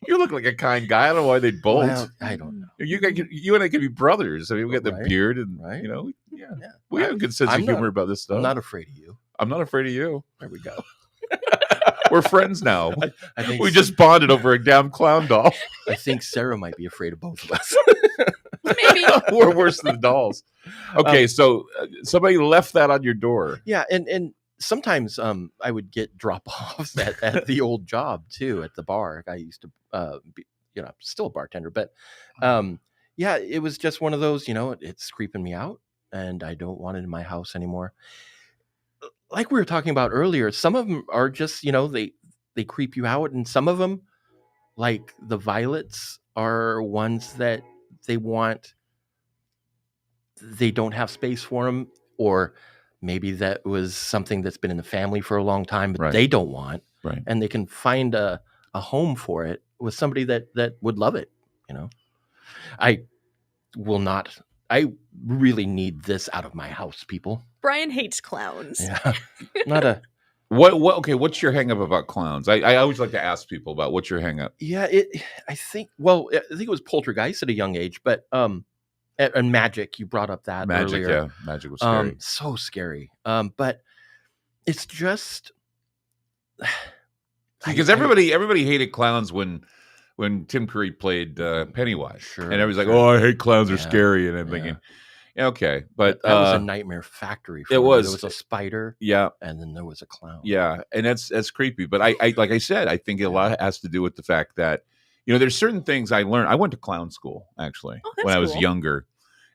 You look like a kind guy. I don't know why they'd bolt. Well, I don't know. You and I could be brothers. I mean, we got the Right. beard and Right. you know, yeah. Yeah. We have a good sense I'm of not- humor about this stuff. I'm not afraid of you. I'm not afraid of you. There we go. We're friends now. I think We just bonded over a damn clown doll. I think Sarah might be afraid of both of us. Maybe. We're worse than the dolls. Okay, so somebody left that on your door. Yeah, and sometimes I would get drop offs at the old job too, at the bar. I used to be, still a bartender, but yeah, it was just one of those, it's creeping me out and I don't want it in my house anymore. Like we were talking about earlier, some of them are just, they creep you out, and some of them, like the violets, are ones that they don't have space for them, or maybe that was something that's been in the family for a long time, but Right. they don't want, Right. and they can find a home for it with somebody that would love it. I really need this out of my house, people. Brian hates clowns. Yeah, not a. What? Okay, what's your hang up about clowns? I always like to ask people about what's your hang up. Yeah, I think it was poltergeist at a young age, but and magic. You brought up that Magic, earlier. yeah, magic was scary. So scary. But it's just Because everybody hated clowns when Tim Curry played Pennywise, Sure, and everybody's like, sure. "Oh, I hate clowns; they're Yeah, scary." And I'm yeah. thinking, yeah, okay, but that was a nightmare factory. For it me. was. There was a spider, yeah, and then there was a clown. yeah, and that's creepy. But I like I said, I think a lot has to do with the fact that there's certain things I learned. I went to clown school actually that's when I was cool. younger,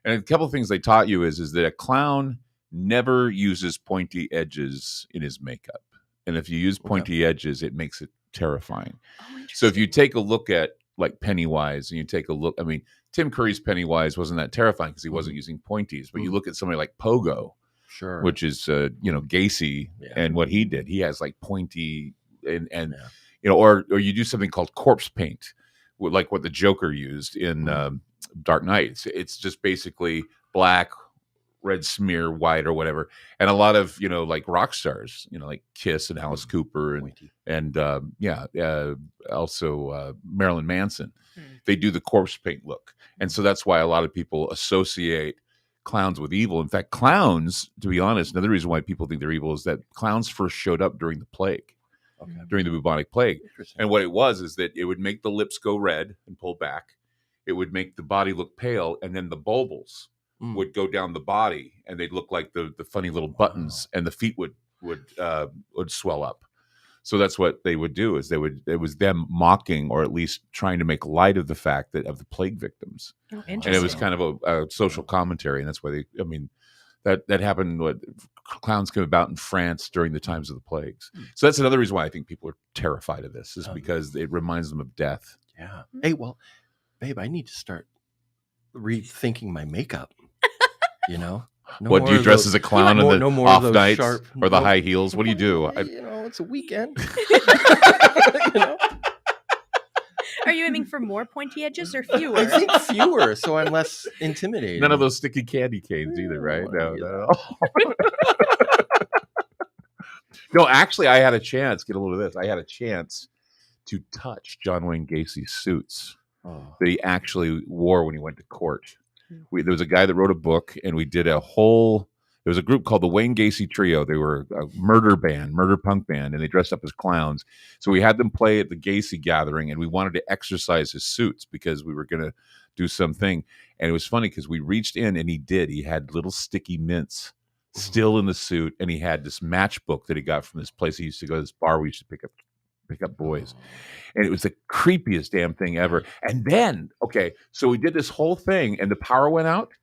and a couple of things they taught you is that a clown never uses pointy edges in his makeup, and if you use pointy edges, it makes it terrifying. Oh, So if you interesting. take a look at like Pennywise, and you take a look, I mean, Tim Curry's Pennywise wasn't that terrifying because he wasn't using pointies. But you look at somebody like Pogo, Sure. which is Gacy, Yeah. and what he did, he has like pointy and Yeah. or you do something called corpse paint, like what the Joker used in Dark Knight. It's just basically black, red smear, white, or whatever. And a lot of like rock stars, like Kiss and Alice Cooper and Pointy. also Marilyn Manson. Hmm. They do the corpse paint look, and so that's why a lot of people associate clowns with evil. In fact, clowns, to be honest, another reason why people think they're evil is that clowns first showed up during the plague, Okay. during the bubonic plague. Interesting. And what it was is that it would make the lips go red and pull back. It would make the body look pale, and then the bulbils would go down the body, and they'd look like the funny little buttons, and the feet would swell up. So that's what they would do. It was them mocking, or at least trying to make light of the fact of the plague victims, Oh, and it was interesting. kind of a social commentary, and that's why that happened. What clowns came about in France during the times of the plagues. So that's another reason why I think people are terrified of this, is because it reminds them of death. Yeah. Hey, well, babe, I need to start rethinking my makeup. No What do more you of dress those- as a clown on the no more of off those nights sharp- or the no- high heels? What do you do? It's a weekend. Are you aiming for more pointy edges or I fewer? think fewer, so I'm less intimidated. None of those sticky candy canes either, right? Oh, No. No, actually, I had a chance. Get a load of this. I had a chance to touch John Wayne Gacy's suits Oh. that he actually wore when he went to court. There was a guy that wrote a book, and we did a whole. There was a group called the Wayne Gacy Trio. They were a murder punk band, and they dressed up as clowns. So we had them play at the Gacy gathering, and we wanted to exercise his suits because we were going to do something. And it was funny because we reached in, and he had little sticky mints still in the suit, and he had this matchbook that he got from this place he used to go to, this bar we used to pick up boys. And it was the creepiest damn thing ever. And then, okay, so we did this whole thing, and the power went out.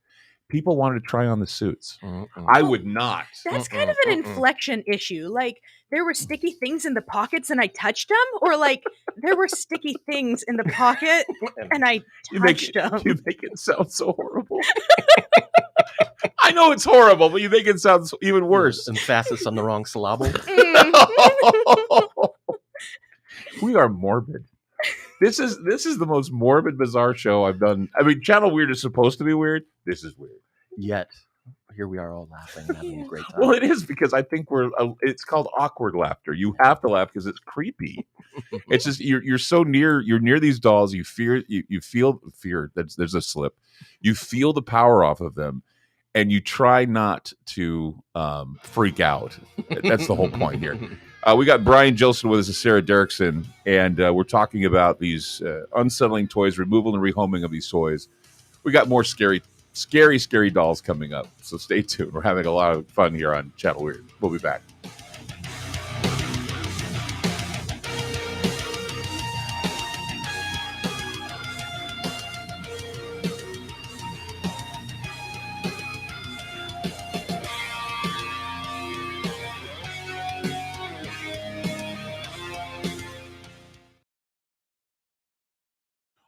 People wanted to try on the suits. I would not. That's kind of an inflection issue. Like, there were sticky things in the pockets and I touched them, or like there were sticky things in the pocket and I touched them. You make it sound so horrible. I know it's horrible, but you make it sound even worse. Emphasis on the wrong syllable. We are morbid. This is the most morbid, bizarre show I've done. I mean, Channel Weird is supposed to be weird. This is weird. Yet, here we are all laughing and having a great time. Well, it is because I think it's called awkward laughter. You have to laugh because it's creepy. It's just you're so near. You're near these dolls. You feel fear. There's a slip. You feel the power off of them, and you try not to freak out. That's the whole point here. We got Brian Jillson with us, and Sarah Derrickson, and we're talking about these unsettling toys, removal and rehoming of these toys. We got more scary dolls coming up, so stay tuned. We're having a lot of fun here on Channel Weird. We'll be back.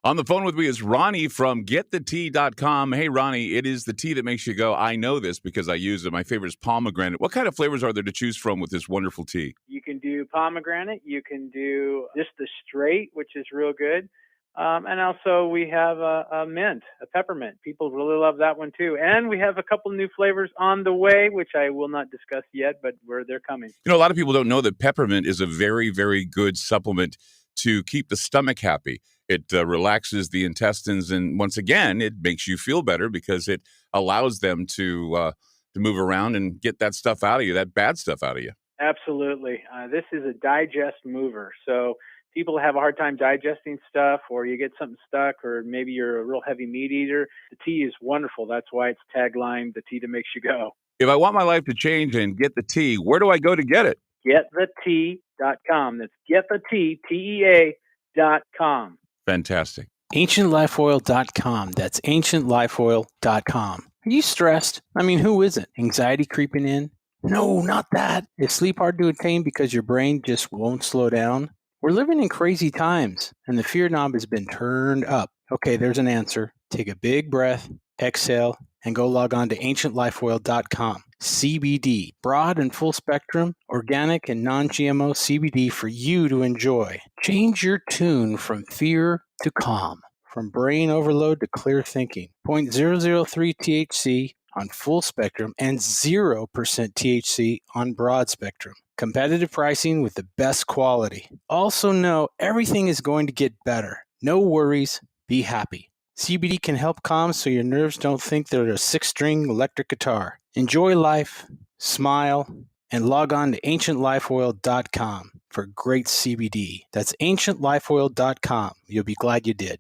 On the phone with me is Ronnie from GetTheTea.com. Hey, Ronnie, it is the tea that makes you go, I know this because I use it. My favorite is pomegranate. What kind of flavors are there to choose from with this wonderful tea? You can do pomegranate. You can do just the straight, which is real good. And also we have a mint, a peppermint. People really love that one too. And we have a couple new flavors on the way, which I will not discuss yet, but they're coming. You know, a lot of people don't know that peppermint is a very, very good supplement to keep the stomach happy. It relaxes the intestines, and once again, it makes you feel better because it allows them to move around and get that stuff out of you, that bad stuff out of you. Absolutely. This is a digest mover. So people have a hard time digesting stuff, or you get something stuck, or maybe you're a real heavy meat eater. The tea is wonderful. That's why it's tagline, the tea that makes you go. If I want my life to change and get the tea, where do I go to get it? GetTheTea.com. That's GetTheTea, TEA.com. Fantastic. AncientLifeOil.com. That's AncientLifeOil.com. Are you stressed? I mean, who isn't? Anxiety creeping in? No, not that. Is sleep hard to attain because your brain just won't slow down? We're living in crazy times, and the fear knob has been turned up. Okay, there's an answer. Take a big breath, exhale, and go log on to AncientLifeOil.com. CBD, broad and full spectrum, organic and non-GMO CBD for you to enjoy. Change your tune from fear to calm, from brain overload to clear thinking. 0.003 THC on full spectrum and 0% THC on broad spectrum. Competitive pricing with the best quality. Also know everything is going to get better. No worries, be happy. CBD can help calm so your nerves don't think they're a 6-string electric guitar. Enjoy life, smile, and log on to AncientLifeOil.com for great CBD. That's AncientLifeOil.com. You'll be glad you did.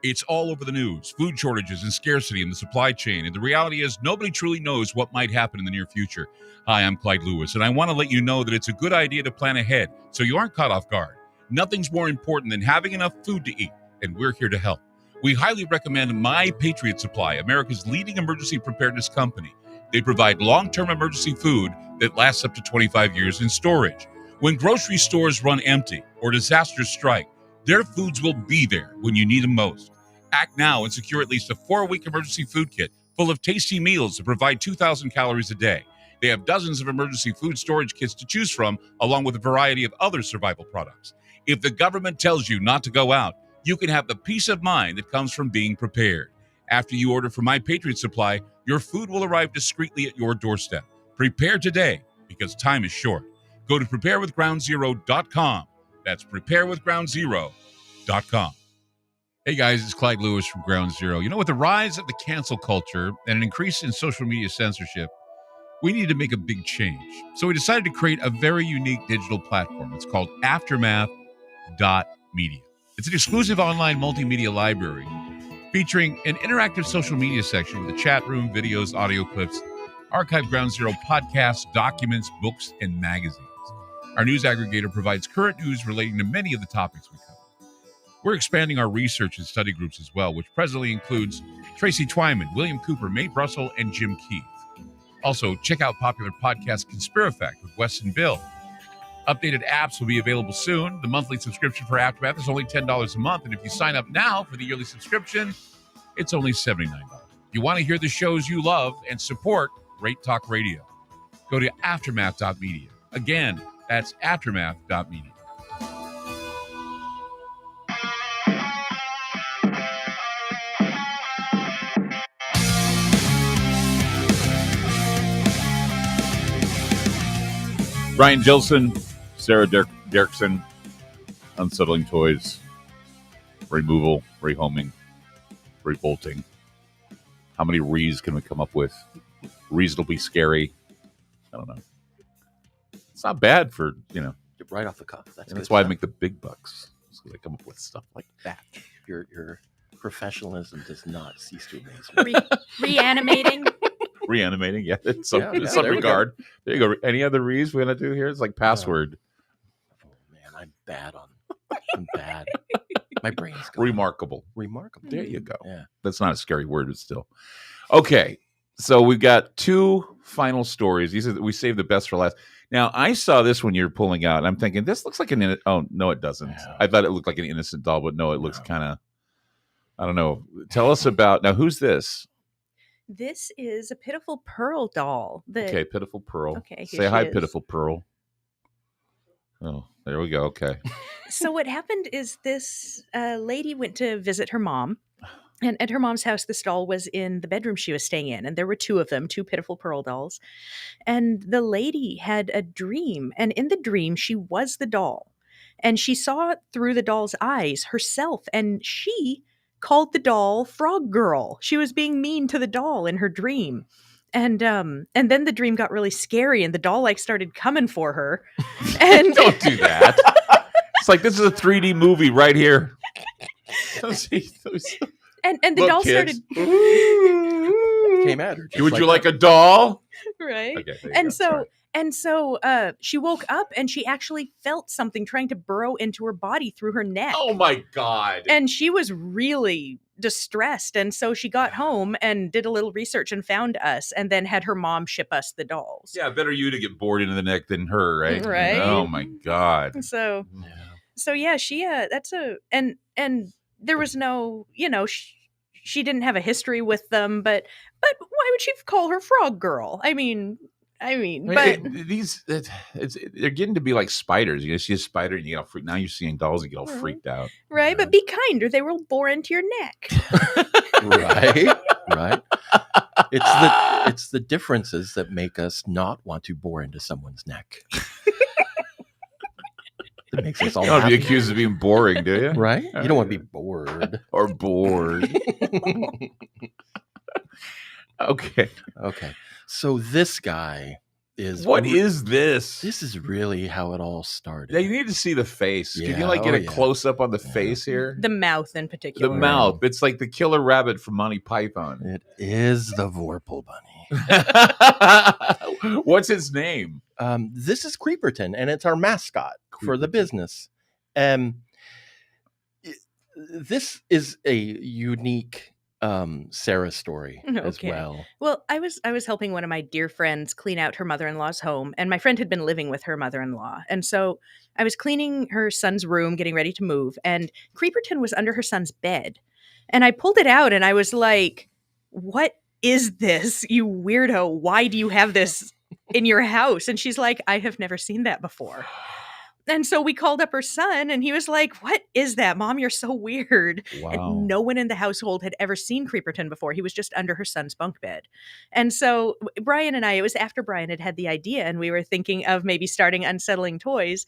It's all over the news, food shortages and scarcity in the supply chain. And the reality is nobody truly knows what might happen in the near future. Hi, I'm Clyde Lewis, and I want to let you know that it's a good idea to plan ahead so you aren't caught off guard. Nothing's more important than having enough food to eat, and we're here to help. We highly recommend My Patriot Supply, America's leading emergency preparedness company. They provide long-term emergency food that lasts up to 25 years in storage. When grocery stores run empty or disasters strike, their foods will be there when you need them most. Act now and secure at least a 4-week emergency food kit full of tasty meals that provide 2,000 calories a day. They have dozens of emergency food storage kits to choose from, along with a variety of other survival products. If the government tells you not to go out, you can have the peace of mind that comes from being prepared. After you order from My Patriot Supply, your food will arrive discreetly at your doorstep. Prepare today, because time is short. Go to preparewithgroundzero.com. That's preparewithgroundzero.com. Hey guys, it's Clyde Lewis from Ground Zero. You know, with the rise of the cancel culture and an increase in social media censorship, we needed to make a big change. So we decided to create a very unique digital platform. It's called Aftermath.media. It's an exclusive online multimedia library featuring an interactive social media section with a chat room, videos, audio clips, archived Ground Zero podcasts, documents, books, and magazines. Our news aggregator provides current news relating to many of the topics we cover. We're expanding our research and study groups as well, which presently includes Tracy Twyman, William Cooper, Mae Russell, and Jim Keith. Also, check out popular podcast Conspirafact with Wes and Bill. Updated apps will be available soon. The monthly subscription for Aftermath is only $10 a month, and if you sign up now for the yearly subscription, it's only $79. If you want to hear the shows you love and support Great Talk Radio, go to Aftermath.media. Again, that's Aftermath.media. Brian Jillson, Sarah Derrickson, Unsettling Toys, Removal, Rehoming, Revolting. How many re's can we come up with? Reasonably scary. I don't know. It's not bad for, Right off the cuff. That's why I make the big bucks. Because I come up with stuff like that. Your professionalism does not cease to amaze me. Reanimating. Reanimating, yeah. In some there we regard. There you go. Any other re's we want to do here? It's like password. Oh, man, I'm bad. My brain's gone. Remarkable. There you go. Yeah. That's not a scary word, but still. Okay. So we've got two final stories. These are we saved the best for last. Now, I saw this when you're pulling out, and I'm thinking, this looks like oh, no, it doesn't. Yeah. I thought it looked like an innocent doll, but no, it looks kind of, I don't know. Tell us about, now, who's this? This is a Pitiful Pearl doll. Okay, Pitiful Pearl. Okay, say hi, Pitiful Pearl. Oh, there we go. Okay. So what happened is this lady went to visit her mom. And at her mom's house, this doll was in the bedroom she was staying in. And there were two of them, two Pitiful Pearl dolls. And the lady had a dream. And in the dream, she was the doll. And she saw through the doll's eyes herself. And she called the doll Frog Girl. She was being mean to the doll in her dream. And then the dream got really scary. And the doll started coming for her. And don't do that. It's like, this is a 3D movie right here. And the doll kids. started came at her. Would you like a doll? Right. Okay, and so she woke up and she actually felt something trying to burrow into her body through her neck. Oh my God. And she was really distressed. And so she got home and did a little research and found us and then had her mom ship us the dolls. Yeah, better you to get bored into the neck than her, right? Right. Oh my God. So yeah, she that's and there was no, she didn't have a history with them, but why would she call her Frog Girl? I mean, but they're getting to be like spiders. You see a spider and you get all freaked. Now you're seeing dolls and you get all freaked out. Right, but be kind or they will bore into your neck. Right. It's the differences that make us not want to bore into someone's neck. That makes us all You don't want to happy. be accused of being boring, do you? Right? You don't want to be bored. Or bored. Okay. So this guy is... What is this? This is really how it all started. Yeah, you need to see the face. Can you Yeah, get a yeah. close up on the face here? The mouth in particular. The mouth. It's like the killer rabbit from Monty Python. It is the Vorpal Bunny. What's his name? This is Creeperton, and it's our mascot for the business. This is a unique Sarah story as Okay. well. Well, I was helping one of my dear friends clean out her mother-in-law's home, and my friend had been living with her mother-in-law. And so I was cleaning her son's room, getting ready to move, and Creeperton was under her son's bed. And I pulled it out and I was like, "What is this, you weirdo? Why do you have this in your house?" And she's like, "I have never seen that before." And so we called up her son and he was like, "What is that, Mom? You're so weird." Wow. And no one in the household had ever seen Creeperton before. He was just under her son's bunk bed. And so Brian and I, it was after Brian had the idea and we were thinking of maybe starting Unsettling Toys.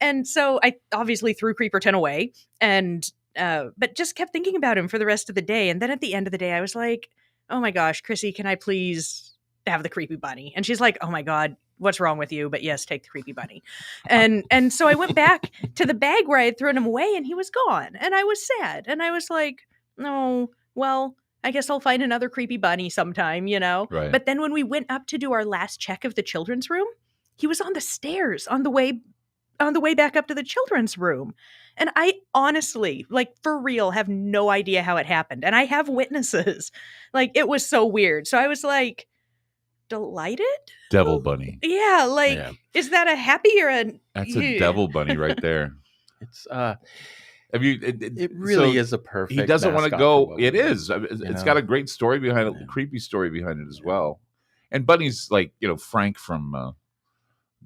And so I obviously threw Creeperton away and but just kept thinking about him for the rest of the day. And then at the end of the day, I was like, "Oh my gosh, Chrissy, can I please have the creepy bunny. And she's like, oh my God, what's wrong with you? But yes, take the creepy bunny. And so I went back to the bag where I had thrown him away, and he was gone. And I was sad. And I was like, no, well, I guess I'll find another creepy bunny sometime, Right. But then when we went up to do our last check of the children's room, he was on the stairs on the way back up to the children's room. And I honestly, like, for real, have no idea how it happened. And I have witnesses. Like, it was so weird. So I was like, delighted? Devil bunny. Yeah, like, Yeah. is that a happy or a... That's a devil bunny right there. It's Have you? it really so is a perfect. He doesn't want to mascot go. for what we It do. is. It's got a great story behind it, Yeah. creepy story behind it as well. And Bunny's like, Frank from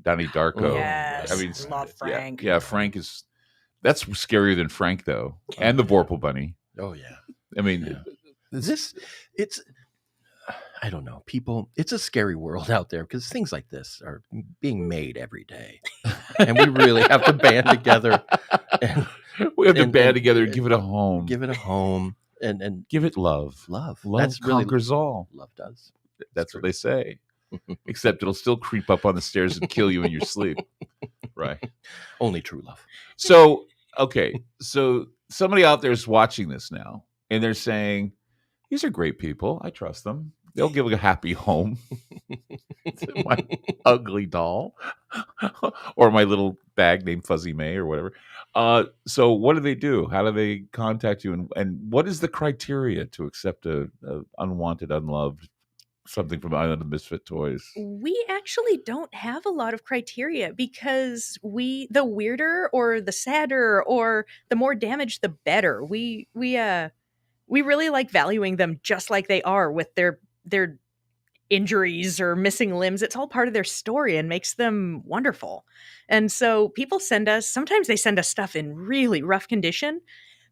Donnie Darko. Yes, I mean, love Frank. Yeah, Frank is. That's scarier than Frank though, and the Vorpal Bunny. Oh yeah. I mean, Yeah. It's I don't know, people, it's a scary world out there because things like this are being made every day. And we really have to band together and we have to and- band and- together and give it a home. give it a home and Give it love. love. Love That's really conquers all. love does. That's true. what they say. Except it'll still creep up on the stairs and kill you in your sleep. Right. Only true love. So, okay. So somebody out there is watching this now and they're saying, these are great people. I trust them. They'll give a happy home to my ugly doll or my little bag named Fuzzy May or whatever. So what do they do? How do they contact you? And what is the criteria to accept a unwanted, unloved something from Island of Misfit Toys? We actually don't have a lot of criteria because the weirder or the sadder or the more damage, the better. We really like valuing them just like they are with their injuries or missing limbs. It's all part of their story and makes them wonderful. And so people sometimes they send us stuff in really rough condition,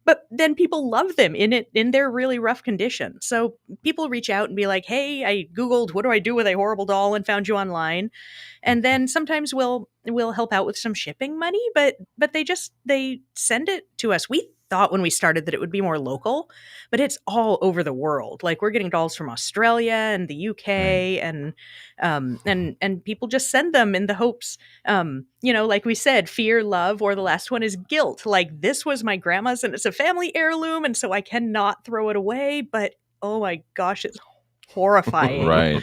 but then people love them in their really rough condition. So people reach out and be like, hey, I Googled, what do I do with a horrible doll, and found you online. And then sometimes we'll help out with some shipping money, but they send it to us. We thought when we started that it would be more local, but it's all over the world. Like, we're getting dolls from Australia and the UK and people just send them in the hopes, like we said, fear, love, or the last one is guilt. Like, this was my grandma's and it's a family heirloom, and so I cannot throw it away, but oh my gosh, it's horrifying. Right.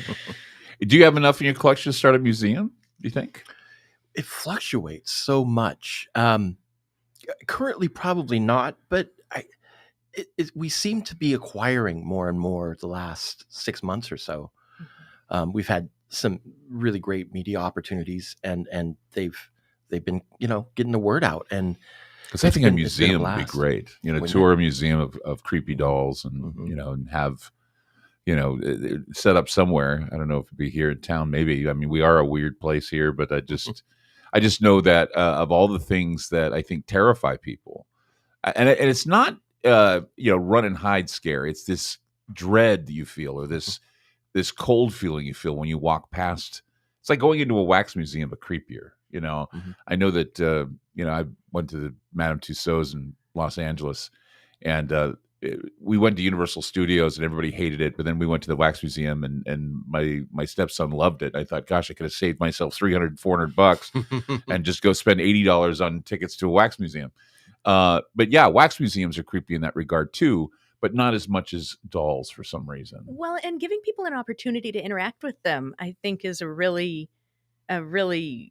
Do you have enough in your collection to start a museum, do you think? It fluctuates so much. Currently, probably not, but we seem to be acquiring more and more the last 6 months or so. We've had some really great media opportunities, and they've been getting the word out. And Because I think a it's been a museum would be blast. great. Wouldn't Tour a museum of creepy dolls and, Mhm. and have, set up somewhere. I don't know if it'd be here in town. Maybe. I mean, we are a weird place here, but I just know that of all the things that I think terrify people, and it's not, run and hide scare. It's this dread that you feel, or this cold feeling you feel when you walk past. It's like going into a wax museum, but creepier. Mhm. I know that, I went to the Madame Tussauds in Los Angeles, and we went to Universal Studios and everybody hated it. But then we went to the wax museum and my stepson loved it. I thought, gosh, I could have saved myself $300, $400 and just go spend $80 on tickets to a wax museum. But yeah, wax museums are creepy in that regard too, but not as much as dolls for some reason. Well, and giving people an opportunity to interact with them, I think, is a really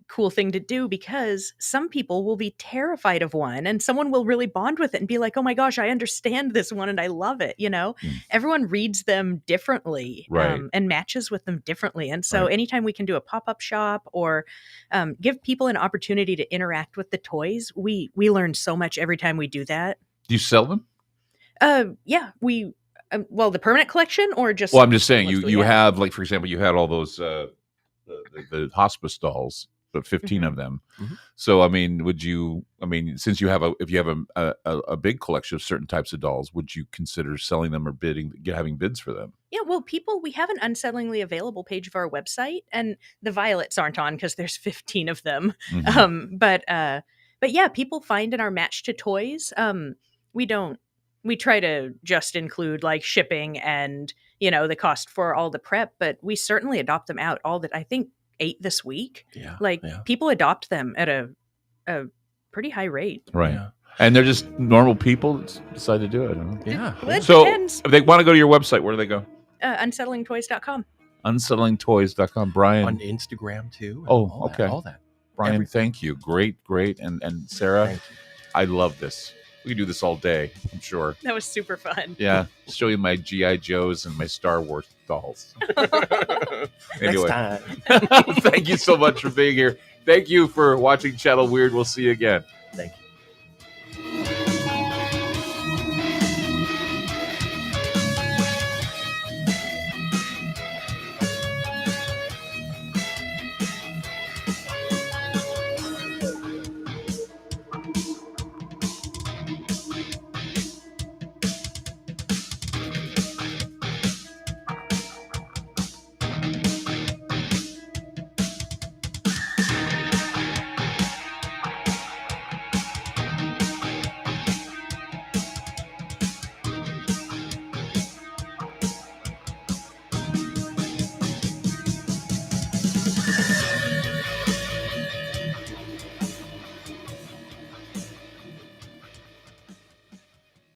cool thing to do, because some people will be terrified of one and someone will really bond with it and be like, oh my gosh, I understand this one and I love it. Everyone reads them differently, Right. and matches with them differently. And so Right. anytime we can do a pop-up shop or give people an opportunity to interact with the toys, we learn so much every time we do that. Do you sell them? Yeah, we, the permanent collection, or just, Well, I'm just saying, you yeah. have, like, for example, you had all those the hospice dolls, but 15 Mhm. of them. Mhm. So, I mean, since you have if you have a big collection of certain types of dolls, would you consider selling them or having bids for them? Yeah, well, we have an Unsettlingly available page of our website, and the violets aren't on because there's 15 of them. Mhm. But yeah, people find in our match to toys. We don't we try to just include like shipping and, the cost for all the prep, but we certainly adopt them out. All that, I think 8 this week. Yeah. Like yeah. people adopt them at a pretty high rate. Right. Yeah. And they're just normal people that decide to do it. Huh? Yeah. Well, it So depends. if they want to go to your website, where do they go? Unsettlingtoys.com. Unsettlingtoys.com. Brian. On Instagram too. and Oh, all that, okay. all that. Brian, everything. thank you. Great. And Sarah, Thank you. I love this. We could do this all day, I'm sure. That was super fun. Yeah. Show you my G.I. Joes and my Star Wars dolls. Anyway. Next time. Thank you so much for being here. Thank you for watching Channel Weird. We'll see you again. Thank you.